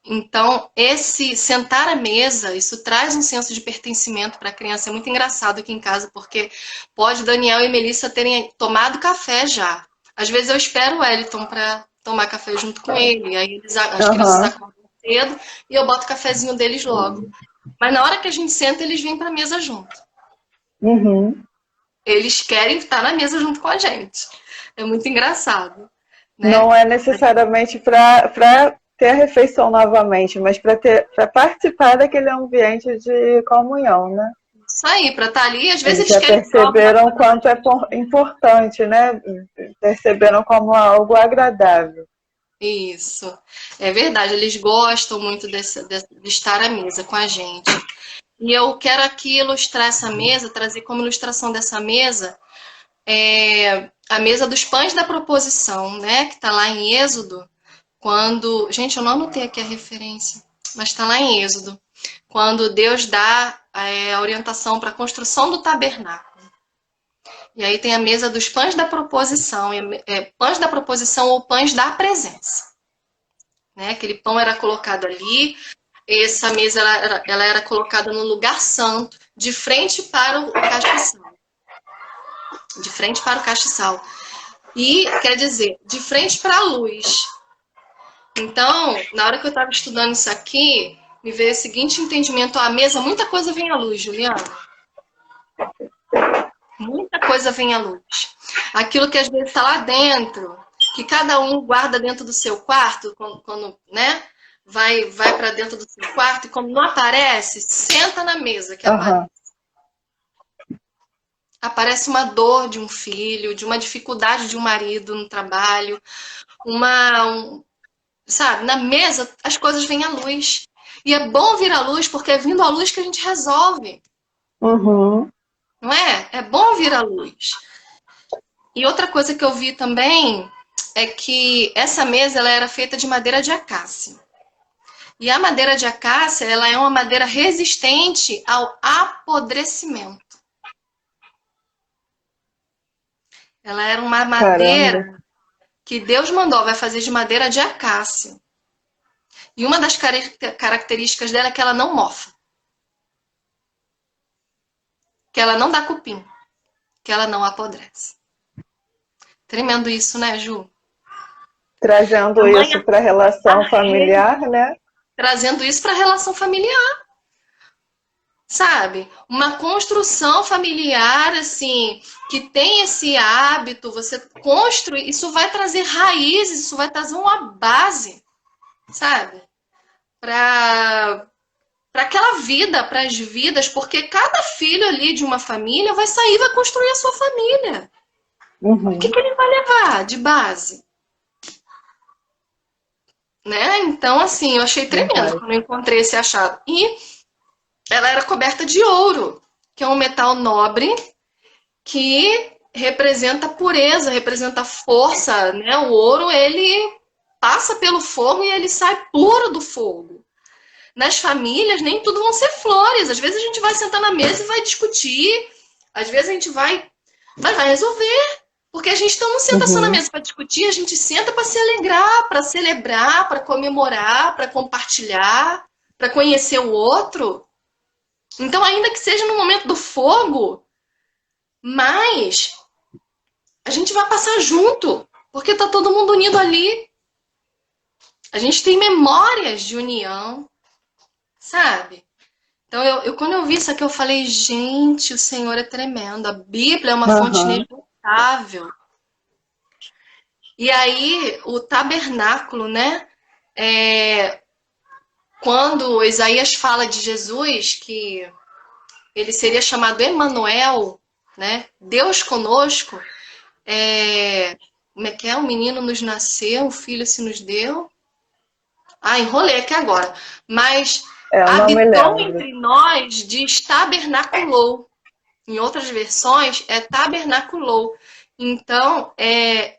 Então, esse sentar à mesa, isso traz um senso de pertencimento para a criança. É muito engraçado aqui em casa, porque pode Daniel e Melissa terem tomado café já. Às vezes eu espero o Wellington para tomar café junto com ele. Aí as crianças acordam cedo e eu boto o cafezinho deles logo. Mas na hora que a gente senta, eles vêm para a mesa junto. Uhum. Eles querem estar na mesa junto com a gente. É muito engraçado. Né? Não é necessariamente para ter a refeição novamente, mas para participar daquele ambiente de comunhão, né? Isso aí, para estar ali, às vezes Eles eles já querem perceberam o quanto é importante, né? Perceberam como algo agradável. Isso, é verdade, eles gostam muito de estar à mesa com a gente. E eu quero aqui ilustrar essa mesa, trazer como ilustração dessa mesa a mesa dos pães da proposição, né? Que está lá em Êxodo, quando... Gente, eu não anotei aqui a referência, mas está lá em Êxodo, quando Deus dá a orientação para a construção do tabernáculo. E aí tem a mesa dos pães da proposição, pães da proposição ou pães da presença. Né? Aquele pão era colocado ali, essa mesa ela era colocada no lugar santo, de frente para o castiçal. De frente para o castiçal. E, quer dizer, de frente para a luz. Então, na hora que eu estava estudando isso aqui, me veio o seguinte entendimento: a mesa, muita coisa vem à luz, Juliana. Muita coisa vem à luz. Aquilo que às vezes está lá dentro, que cada um guarda dentro do seu quarto, quando né, vai para dentro do seu quarto, e quando não aparece, senta na mesa que aparece. Aparece uma dor de um filho, de uma dificuldade de um marido no trabalho, sabe, na mesa as coisas vêm à luz. E é bom vir à luz, porque é vindo à luz que a gente resolve. Uhum. Não é? É bom vir à luz. E outra coisa que eu vi também é que essa mesa ela era feita de madeira de acácia. E a madeira de acácia ela é uma madeira resistente ao apodrecimento. Ela era uma madeira que Deus mandou, vai fazer de madeira de acácia. E uma das características dela é que ela não mofa. Que ela não dá cupim. Que ela não apodrece. Tremendo isso, né, Ju? Trazendo isso para a relação familiar, né? Trazendo isso para a relação familiar. Sabe? Uma construção familiar, assim, que tem esse hábito, você construi, isso vai trazer raízes, isso vai trazer uma base, sabe? Para aquela vida, para as vidas, porque cada filho ali de uma família vai sair e vai construir a sua família. Uhum. O que ele vai levar de base? Né? Então, assim, eu achei tremendo quando eu encontrei esse achado. E ela era coberta de ouro, que é um metal nobre que representa pureza, representa força, né? O ouro, ele passa pelo fogo e ele sai puro do fogo. Nas famílias, nem tudo vão ser flores. Às vezes a gente vai sentar na mesa e vai discutir. Às vezes a gente vai resolver. Porque a gente não senta só na mesa para discutir, a gente senta para se alegrar, para celebrar, para comemorar, para compartilhar, para conhecer o outro. Então, ainda que seja no momento do fogo, mas a gente vai passar junto, porque tá todo mundo unido ali. A gente tem memórias de união, sabe? Então, quando eu vi isso aqui, eu falei, gente, o Senhor é tremendo. A Bíblia é uma fonte inesgotável. E aí, o tabernáculo, né? Quando Isaías fala de Jesus, que ele seria chamado Emanuel, né? Deus conosco, Como é que é? Um menino nos nasceu, um filho se nos deu. Ah, enrolei aqui agora. Mas Eu não me habitou lembro. entre nós, diz tabernaculou. Em outras versões, é tabernaculou. Então, é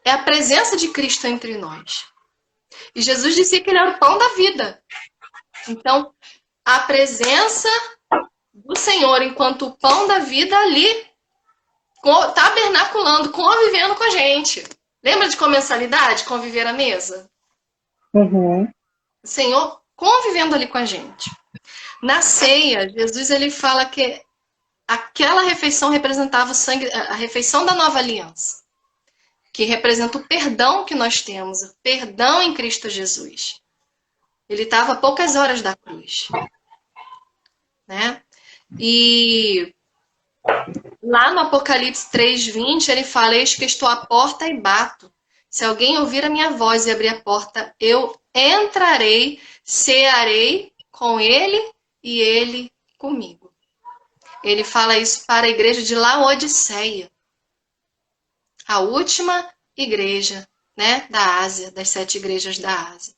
a presença de Cristo entre nós. E Jesus dizia que ele era o pão da vida. Então, a presença do Senhor enquanto o pão da vida ali, tabernaculando, convivendo com a gente. Lembra de comensalidade, conviver à mesa? Uhum. O Senhor convivendo ali com a gente. Na ceia, Jesus ele fala que aquela refeição representava o sangue, a refeição da nova aliança, que representa o perdão que nós temos, o perdão em Cristo Jesus. Ele estava a poucas horas da cruz, né? E lá no Apocalipse 3:20, ele fala: eis que estou à porta e bato. Se alguém ouvir a minha voz e abrir a porta, eu entrarei, cearei com ele e ele comigo. Ele fala isso para a igreja de Laodiceia, a última igreja, né, da Ásia, das 7 igrejas da Ásia.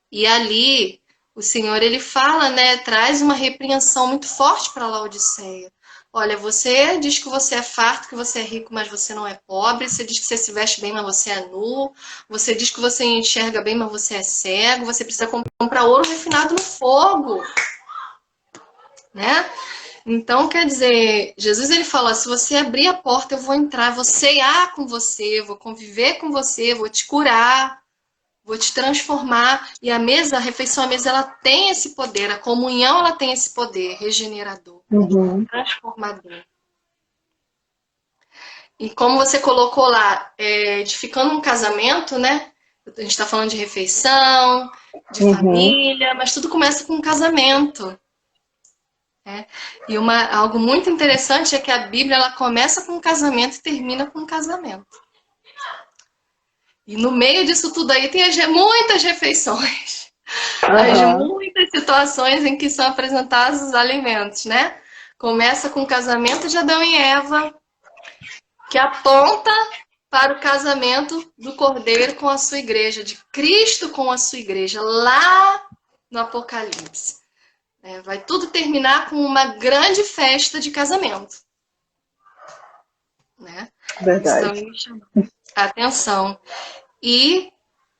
E ali o Senhor ele fala, né, traz uma repreensão muito forte para Laodiceia. Olha, você diz que você é farto, que você é rico, mas você não é pobre. Você diz que você se veste bem, mas você é nu. Você diz que você enxerga bem, mas você é cego. Você precisa comprar ouro refinado no fogo, né? Então, quer dizer, Jesus ele fala, se você abrir a porta, eu vou entrar, vou ceiar com você, vou conviver com você, vou te curar, vou te transformar. E a mesa, a refeição à mesa, ela tem esse poder, a comunhão, ela tem esse poder regenerador, Uhum. transformador. E como você colocou lá, edificando um casamento, né? A gente está falando de refeição, de família, mas tudo começa com um casamento. E algo muito interessante é que a Bíblia ela começa com um casamento e termina com um casamento. E no meio disso tudo aí tem muitas refeições, muitas situações em que são apresentados os alimentos, né? Começa com o casamento de Adão e Eva, que aponta para o casamento do Cordeiro com a sua igreja, de Cristo com a sua igreja, lá no Apocalipse. Vai tudo terminar com uma grande festa de casamento. Né? Verdade. Isso também chama atenção. E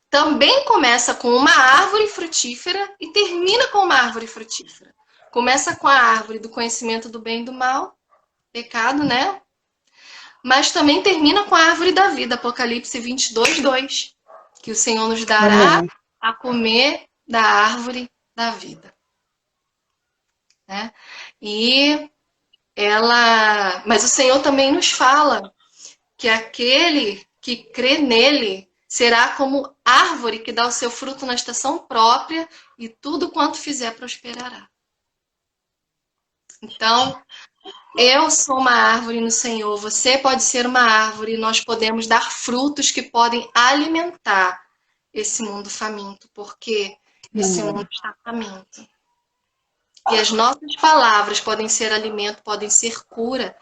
também começa com uma árvore frutífera e termina com uma árvore frutífera. Começa com a árvore do conhecimento do bem e do mal, pecado, né? Mas também termina com a árvore da vida, Apocalipse 22:2, que o Senhor nos dará a comer da árvore da vida. Né? Mas o Senhor também nos fala que aquele que crê nele será como árvore que dá o seu fruto na estação própria e tudo quanto fizer prosperará. Então, eu sou uma árvore no Senhor, você pode ser uma árvore e nós podemos dar frutos que podem alimentar esse mundo faminto, porque esse mundo está faminto. E as nossas palavras podem ser alimento, podem ser cura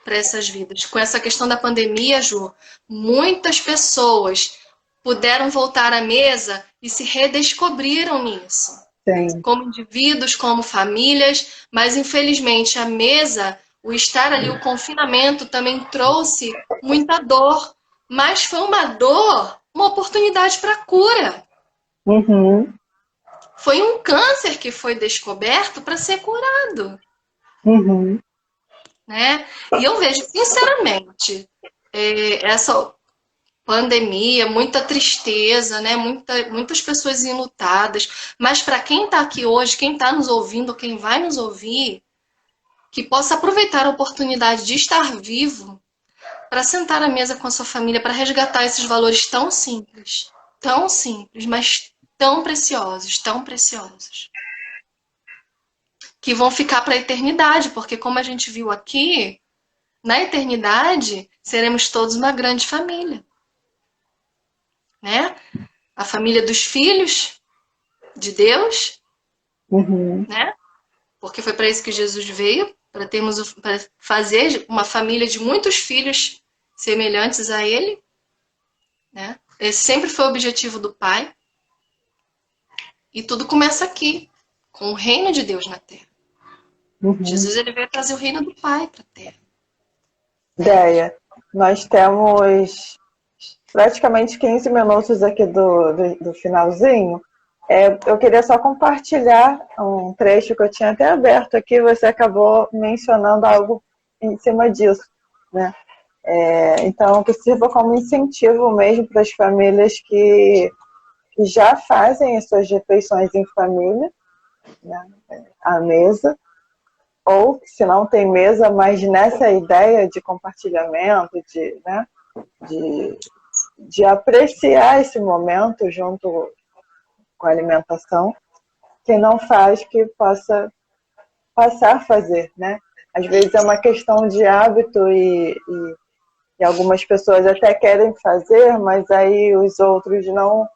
para essas vidas. Com essa questão da pandemia, Ju, muitas pessoas puderam voltar à mesa e se redescobriram nisso. Sim. Como indivíduos, como famílias, mas infelizmente a mesa, o estar ali, o confinamento também trouxe muita dor, mas foi uma oportunidade para cura. Uhum. Foi um câncer que foi descoberto para ser curado. Uhum. Né? E eu vejo, sinceramente, essa pandemia, muita tristeza, né? Muitas pessoas enlutadas. Mas para quem está aqui hoje, quem está nos ouvindo, quem vai nos ouvir, que possa aproveitar a oportunidade de estar vivo para sentar à mesa com a sua família, para resgatar esses valores tão simples, mas tão preciosos, que vão ficar para a eternidade, porque como a gente viu aqui, na eternidade seremos todos uma grande família, né? A família dos filhos de Deus, né? Porque foi para isso que Jesus veio, para fazer uma família de muitos filhos semelhantes a Ele, né? Esse sempre foi o objetivo do Pai. E tudo começa aqui, com o reino de Deus na Terra. Uhum. Jesus ele veio trazer o reino do Pai para a Terra. Ideia. Nós temos praticamente 15 minutos aqui do finalzinho. Eu queria só compartilhar um trecho que eu tinha até aberto aqui, você acabou mencionando algo em cima disso, né? Então, que sirva como incentivo mesmo para as famílias que já fazem as suas refeições em família, né? À mesa, ou se não tem mesa, mas nessa ideia de compartilhamento, né? de apreciar esse momento junto com a alimentação, que não faz que possa passar a fazer, né? Às vezes é uma questão de hábito e algumas pessoas até querem fazer, mas aí os outros não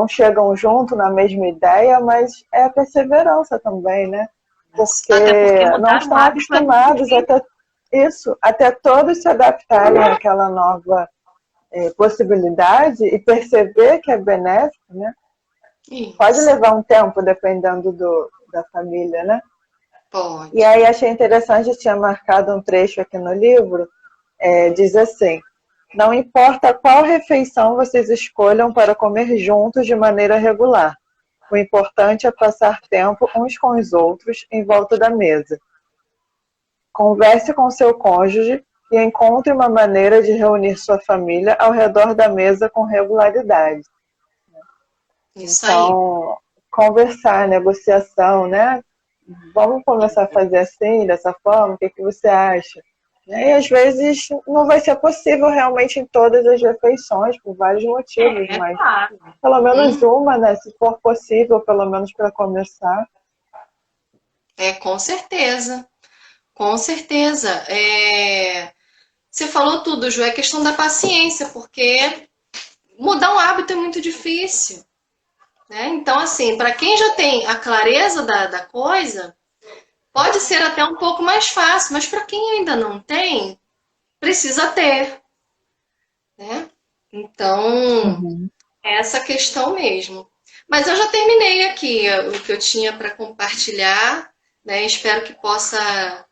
chegam junto na mesma ideia, mas é a perseverança também, né? Porque não estão acostumados até todos se adaptarem àquela nova possibilidade e perceber que é benéfico, né? Isso. Pode levar um tempo, dependendo da família, né? Pode. E aí achei interessante, eu tinha marcado um trecho aqui no livro, diz assim: não importa qual refeição vocês escolham para comer juntos de maneira regular, o importante é passar tempo uns com os outros em volta da mesa. Converse com seu cônjuge e encontre uma maneira de reunir sua família ao redor da mesa com regularidade. Isso então, aí. Conversar, negociação, né? Vamos começar a fazer assim, dessa forma, o que você acha? E às vezes não vai ser possível realmente em todas as refeições, por vários motivos, mas claro. Pelo menos uma, né? Se for possível, pelo menos para começar. Com certeza. Com certeza. Você falou tudo, Ju, é questão da paciência, porque mudar um hábito é muito difícil. Né? Então, assim, para quem já tem a clareza da coisa, pode ser até um pouco mais fácil, mas para quem ainda não tem, precisa ter. Né? Então, é essa questão mesmo. Mas eu já terminei aqui o que eu tinha para compartilhar, né? Espero que possa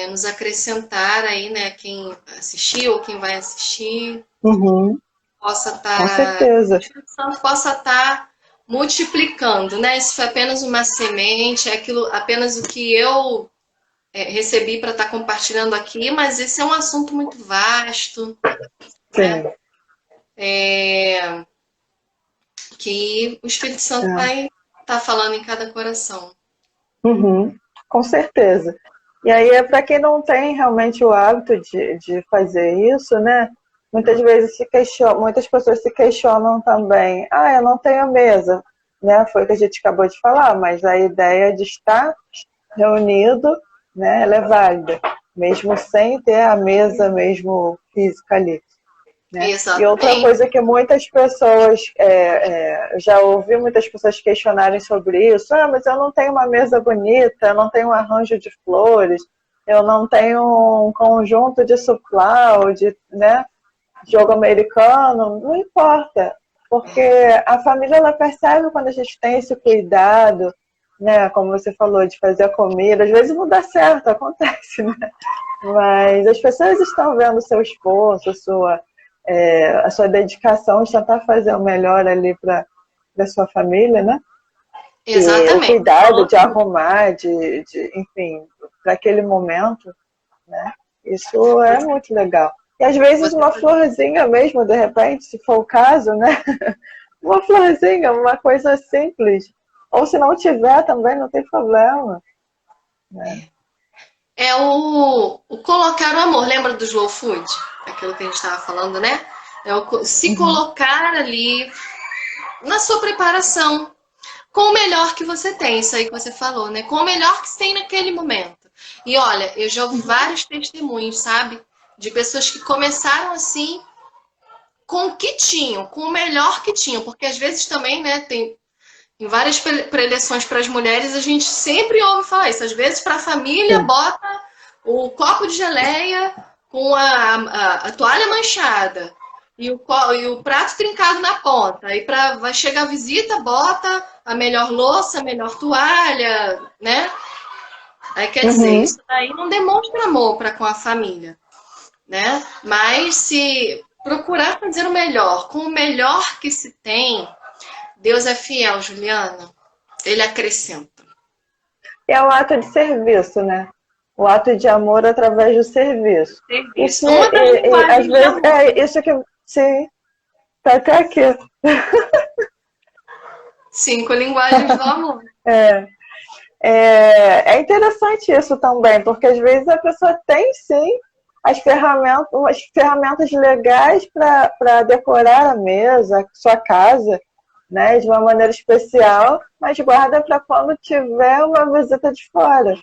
nos acrescentar aí, né? Quem assistiu ou quem vai assistir, possa estar, com certeza, possa estar multiplicando, né? Isso foi apenas uma semente, é aquilo, apenas o que eu recebi para estar compartilhando aqui, mas esse é um assunto muito vasto, né? Que o Espírito Santo vai estar falando em cada coração. Com certeza. E aí para quem não tem realmente o hábito de fazer isso, né? Muitas vezes muitas pessoas se questionam também. Eu não tenho mesa, né? Foi o que a gente acabou de falar, mas a ideia de estar reunido, né? Ela é válida, mesmo sem ter a mesa mesmo física ali. Né? E outra coisa que muitas pessoas, já ouvi muitas pessoas questionarem sobre isso, mas eu não tenho uma mesa bonita, eu não tenho um arranjo de flores, eu não tenho um conjunto de suplá, né, jogo americano, não importa, porque a família ela percebe quando a gente tem esse cuidado, né, como você falou, de fazer a comida, às vezes não dá certo, acontece, né? Mas as pessoas estão vendo o seu esforço, a sua dedicação de tentar fazer o melhor ali para a sua família, né? Exatamente. E o cuidado de arrumar, enfim, para aquele momento, né? Isso é muito legal. E às vezes uma florzinha mesmo, de repente, se for o caso, né? Uma florzinha, uma coisa simples. Ou se não tiver também, não tem problema. Né? O colocar o amor, lembra do slow food? Aquilo que a gente estava falando, né? Se colocar ali na sua preparação, com o melhor que você tem, isso aí que você falou, né? Com o melhor que você tem naquele momento. E olha, eu já ouvi vários testemunhos, sabe? De pessoas que começaram assim, com o que tinham, com o melhor que tinham. Porque às vezes também, né, tem em várias preleções para as mulheres, a gente sempre ouve falar isso. Às vezes, para a família, bota o copo de geleia com a toalha manchada. e o prato trincado na ponta. Aí vai chegar a visita, bota a melhor louça, a melhor toalha, né? Aí quer dizer, Uhum. isso daí não demonstra amor para com a família, né? Mas se procurar fazer o melhor, com o melhor que se tem, Deus é fiel, Juliana. Ele acrescenta. É o ato de serviço, né? O ato de amor através do serviço. O Serviço. que, Uma das às linguagens de vezes, amor. é isso que, sim, tá até aqui. 5 linguagens do amor. É, é interessante isso também, porque às vezes a pessoa tem sim as ferramentas legais para decorar a mesa, a sua casa, né, de uma maneira especial, mas guarda para quando tiver uma visita de fora.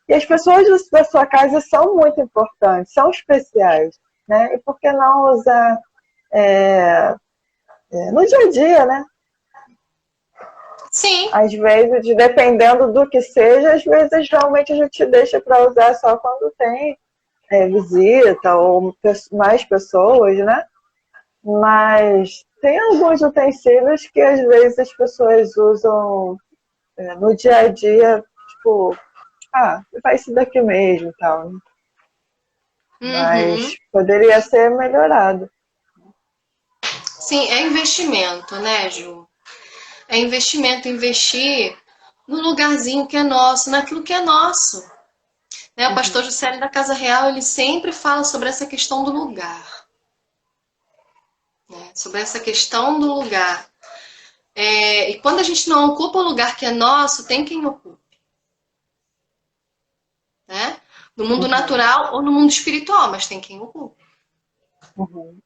E as pessoas da sua casa são muito importantes, são especiais, né? E por que não usar no dia a dia, né? Sim. Às vezes, dependendo do que seja, às vezes realmente a gente deixa para usar só quando tem visita ou mais pessoas, né? Mas tem alguns utensílios que às vezes as pessoas usam no dia a dia, tipo, faz isso daqui mesmo e tal, né? Uhum. Mas poderia ser melhorado. Sim, é investimento, né, Ju? É investimento, investir no lugarzinho que é nosso, naquilo que é nosso. Né? O pastor Uhum. Juscelio da Casa Real, ele sempre fala sobre essa questão do lugar. Né? Sobre essa questão do lugar. E quando a gente não ocupa o lugar que é nosso, tem quem ocupe. Né? No mundo Uhum. natural ou no mundo espiritual, mas tem quem ocupe. Uhum.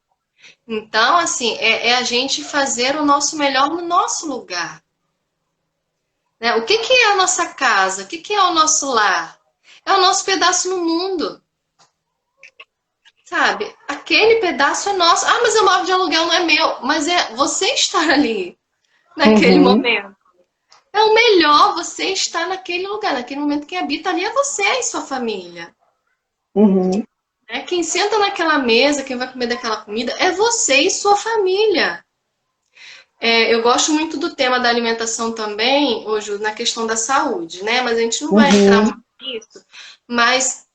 Então, assim, é a gente fazer o nosso melhor no nosso lugar. Né? O que é a nossa casa? O que é o nosso lar? É o nosso pedaço no mundo. Sabe? Aquele pedaço é nosso. Ah, mas o móvel de aluguel não é meu. Mas é você estar ali, naquele Uhum. momento. É o melhor você estar naquele lugar. Naquele momento, quem habita ali é você e sua família. Uhum. Né? Quem senta naquela mesa, quem vai comer daquela comida, é você e sua família. Eu gosto muito do tema da alimentação também, hoje, na questão da saúde, né? Mas a gente não vai entrar Uhum. muito nisso. Mas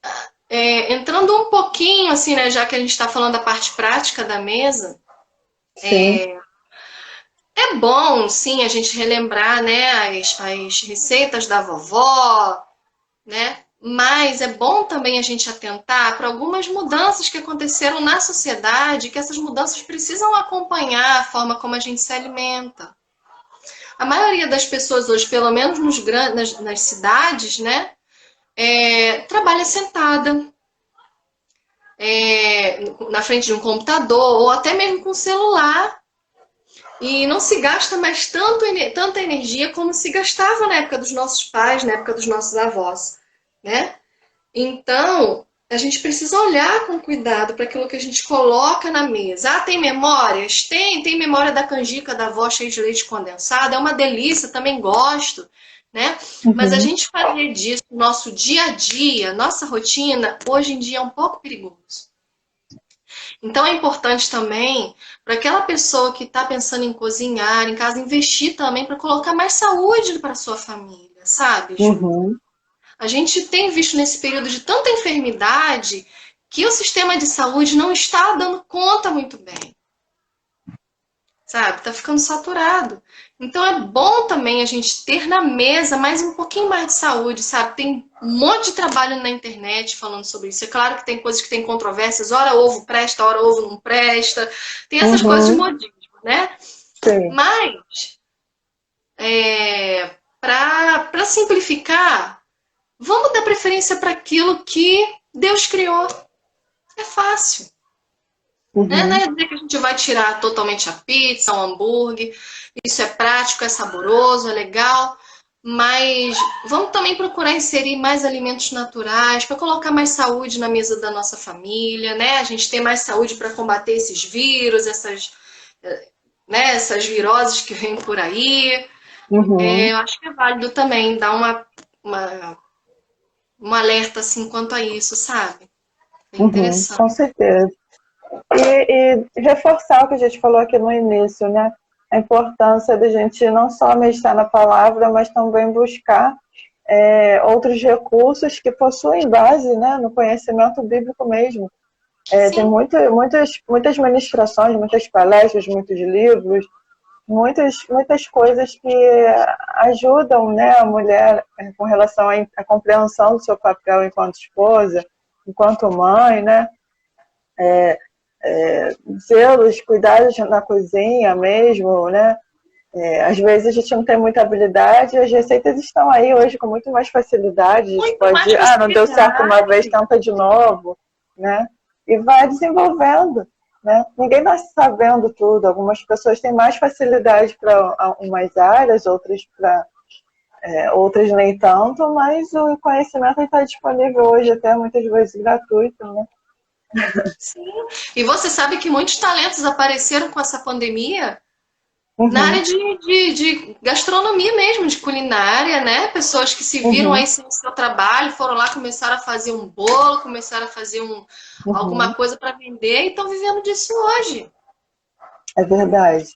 entrando um pouquinho, assim, né? Já que a gente está falando da parte prática da mesa, Sim. é bom, sim, a gente relembrar, né, as receitas da vovó, né? Mas é bom também a gente atentar para algumas mudanças que aconteceram na sociedade, que essas mudanças precisam acompanhar a forma como a gente se alimenta. A maioria das pessoas hoje, pelo menos nas cidades, né, trabalha sentada, na frente de um computador ou até mesmo com celular. E não se gasta mais tanta energia como se gastava na época dos nossos pais, na época dos nossos avós, né? Então, a gente precisa olhar com cuidado para aquilo que a gente coloca na mesa. Ah, tem memórias? Tem memória da canjica da avó cheia de leite condensado, é uma delícia, também gosto, né? Mas a Uhum. gente fazer disso nosso dia a dia, nossa rotina, hoje em dia é um pouco perigoso. Então é importante também para aquela pessoa que está pensando em cozinhar em casa, investir também para colocar mais saúde para sua família, sabe, Ju? Uhum. A gente tem visto nesse período de tanta enfermidade que o sistema de saúde não está dando conta muito bem, sabe? Tá ficando saturado. Então é bom também a gente ter na mesa mais um pouquinho mais de saúde, sabe? Tem um monte de trabalho na internet falando sobre isso. É claro que tem coisas que tem controvérsias, ora ovo presta, ora ovo não presta. Tem essas coisas de Uhum. modismo, né? Sim. Mas para simplificar, vamos dar preferência para aquilo que Deus criou. É fácil. Né? Não Uhum. é dizer que a gente vai tirar totalmente a pizza, o hambúrguer. Isso é prático, é saboroso, é legal. Mas vamos também procurar inserir mais alimentos naturais para colocar mais saúde na mesa da nossa família, né? A gente ter mais saúde para combater esses vírus, essas viroses que vêm por aí. Uhum. Eu acho que é válido também dar uma, um alerta assim quanto a isso, sabe? É Uhum. interessante. Com certeza. E reforçar o que a gente falou aqui no início, né? A importância da gente não só meditar na palavra, mas também buscar outros recursos que possuem base, né, no conhecimento bíblico mesmo. Tem Sim. muitas ministrações, muitas palestras, muitos livros, muitas coisas que ajudam, né, a mulher com relação à compreensão do seu papel enquanto esposa, enquanto mãe, né, zelos, cuidados na cozinha mesmo, né. Às vezes a gente não tem muita habilidade, as receitas estão aí hoje com muito mais facilidade. A gente Muito mais pode, não deu certo uma vez, facilidade. tenta de novo, né? E vai desenvolvendo, né? Ninguém nasce sabendo tudo. Algumas pessoas têm mais facilidade para umas áreas, outras nem tanto, mas o conhecimento está disponível hoje até muitas vezes gratuito, né? Sim. E você sabe que muitos talentos apareceram com essa pandemia na área Uhum, de gastronomia mesmo, de culinária, né? Pessoas que se viram uhum, aí sem o seu trabalho, foram lá, começaram a fazer um bolo, começaram a fazer alguma uhum. coisa para vender e estão vivendo disso hoje. É verdade.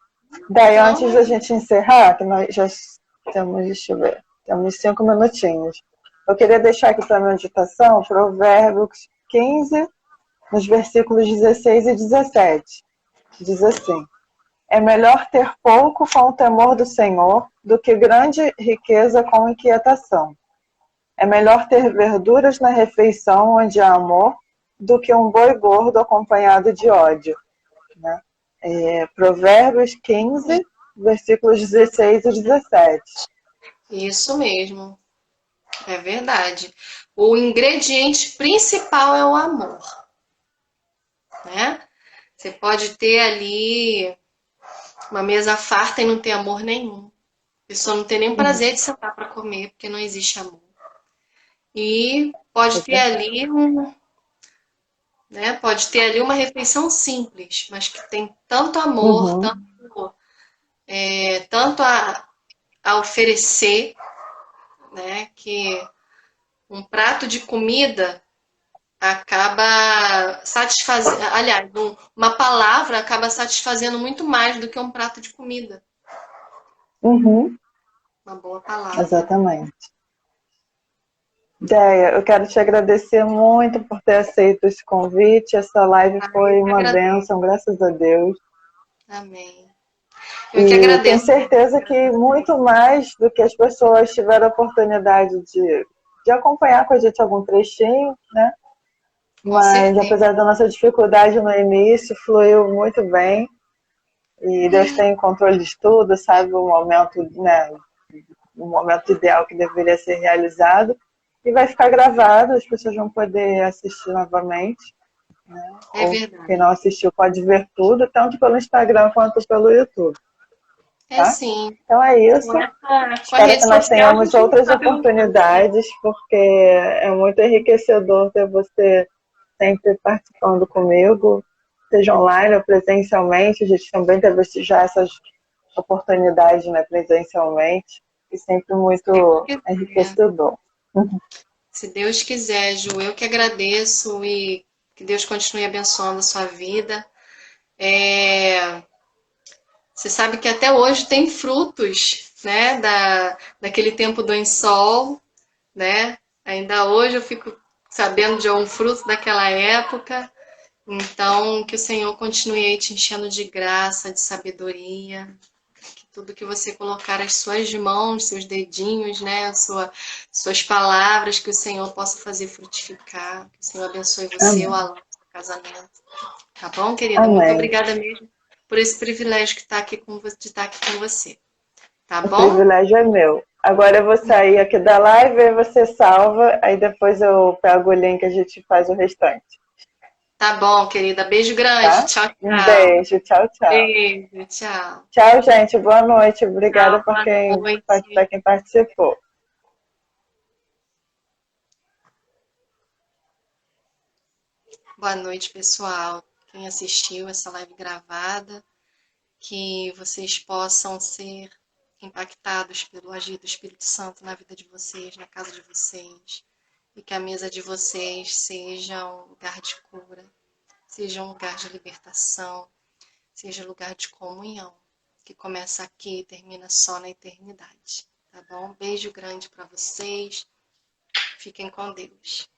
Daí, antes Então, da gente encerrar, que nós já temos, deixa eu ver, temos 5 minutinhos. Eu queria deixar aqui para a meditação Provérbios 15, nos versículos 16 e 17. Diz assim: é melhor ter pouco com o temor do Senhor do que grande riqueza com inquietação. É melhor ter verduras na refeição onde há amor do que um boi gordo acompanhado de ódio, né? Provérbios 15, versículos 16 e 17. isso mesmo, é verdade. O ingrediente principal é o amor, né? Você pode ter ali uma mesa farta e não ter amor nenhum. A pessoa não tem nenhum Uhum. prazer de sentar para comer, porque não existe amor. E pode É ter verdade. ali né? Pode ter ali uma refeição simples, mas que tem tanto amor, Uhum. tanto a oferecer, né? Que um prato de comida acaba satisfazendo, aliás, uma palavra acaba satisfazendo muito mais do que um prato de comida. Uhum. Uma boa palavra. Exatamente. Deia, eu quero te agradecer muito por ter aceito esse convite. Essa live Ah, eu foi que uma agradeço. bênção, graças a Deus. Amém. Eu que E tenho agradeço. certeza que muito mais do que as pessoas tiveram a oportunidade de acompanhar com a gente algum trechinho, né? Com Mas certeza. apesar da nossa dificuldade no início, fluiu muito bem. E Deus tem controle de tudo, sabe o momento, né, o momento ideal que deveria ser realizado. E vai ficar gravado, as pessoas vão poder assistir novamente, né? É Ou quem verdade. não assistiu pode ver tudo, tanto pelo Instagram quanto pelo YouTube, É tá? sim. Então é isso. Com a Espero rede que nós social a tenhamos gente não outras sabe o fazer. oportunidades, porque é muito enriquecedor ter você sempre participando comigo, seja online ou presencialmente. A gente também teve já essas oportunidades, né, presencialmente, e sempre Se Deus muito quiser. enriquecedor. Se Deus quiser, Ju, eu que agradeço e que Deus continue abençoando a sua vida. Você sabe que até hoje tem frutos, né, daquele tempo do ensol, né? Ainda hoje eu fico sabendo de um fruto daquela época. Então, que o Senhor continue aí te enchendo de graça, de sabedoria, que tudo que você colocar as suas mãos, seus dedinhos, né, suas palavras, que o Senhor possa fazer frutificar, que o Senhor abençoe você, o Amém. Alan, o seu casamento. Tá bom, querida? Muito Amém. obrigada mesmo por esse privilégio que tá aqui de estar aqui com você. Tá O bom? privilégio é meu. Agora eu vou sair aqui da live, aí você salva, aí depois eu pego o link e a gente faz o restante, Tá bom, querida. Beijo grande. tá? Tchau, Um tchau. beijo, tchau, tchau. Beijo, tchau. Tchau, gente. Boa noite. Obrigada Tchau, por boa noite. quem participou. Boa noite, pessoal. Quem assistiu essa live gravada, que vocês possam ser impactados pelo agir do Espírito Santo na vida de vocês, na casa de vocês, e que a mesa de vocês seja um lugar de cura, seja um lugar de libertação, seja lugar de comunhão, que começa aqui e termina só na eternidade, tá bom? Beijo grande para vocês. Fiquem com Deus.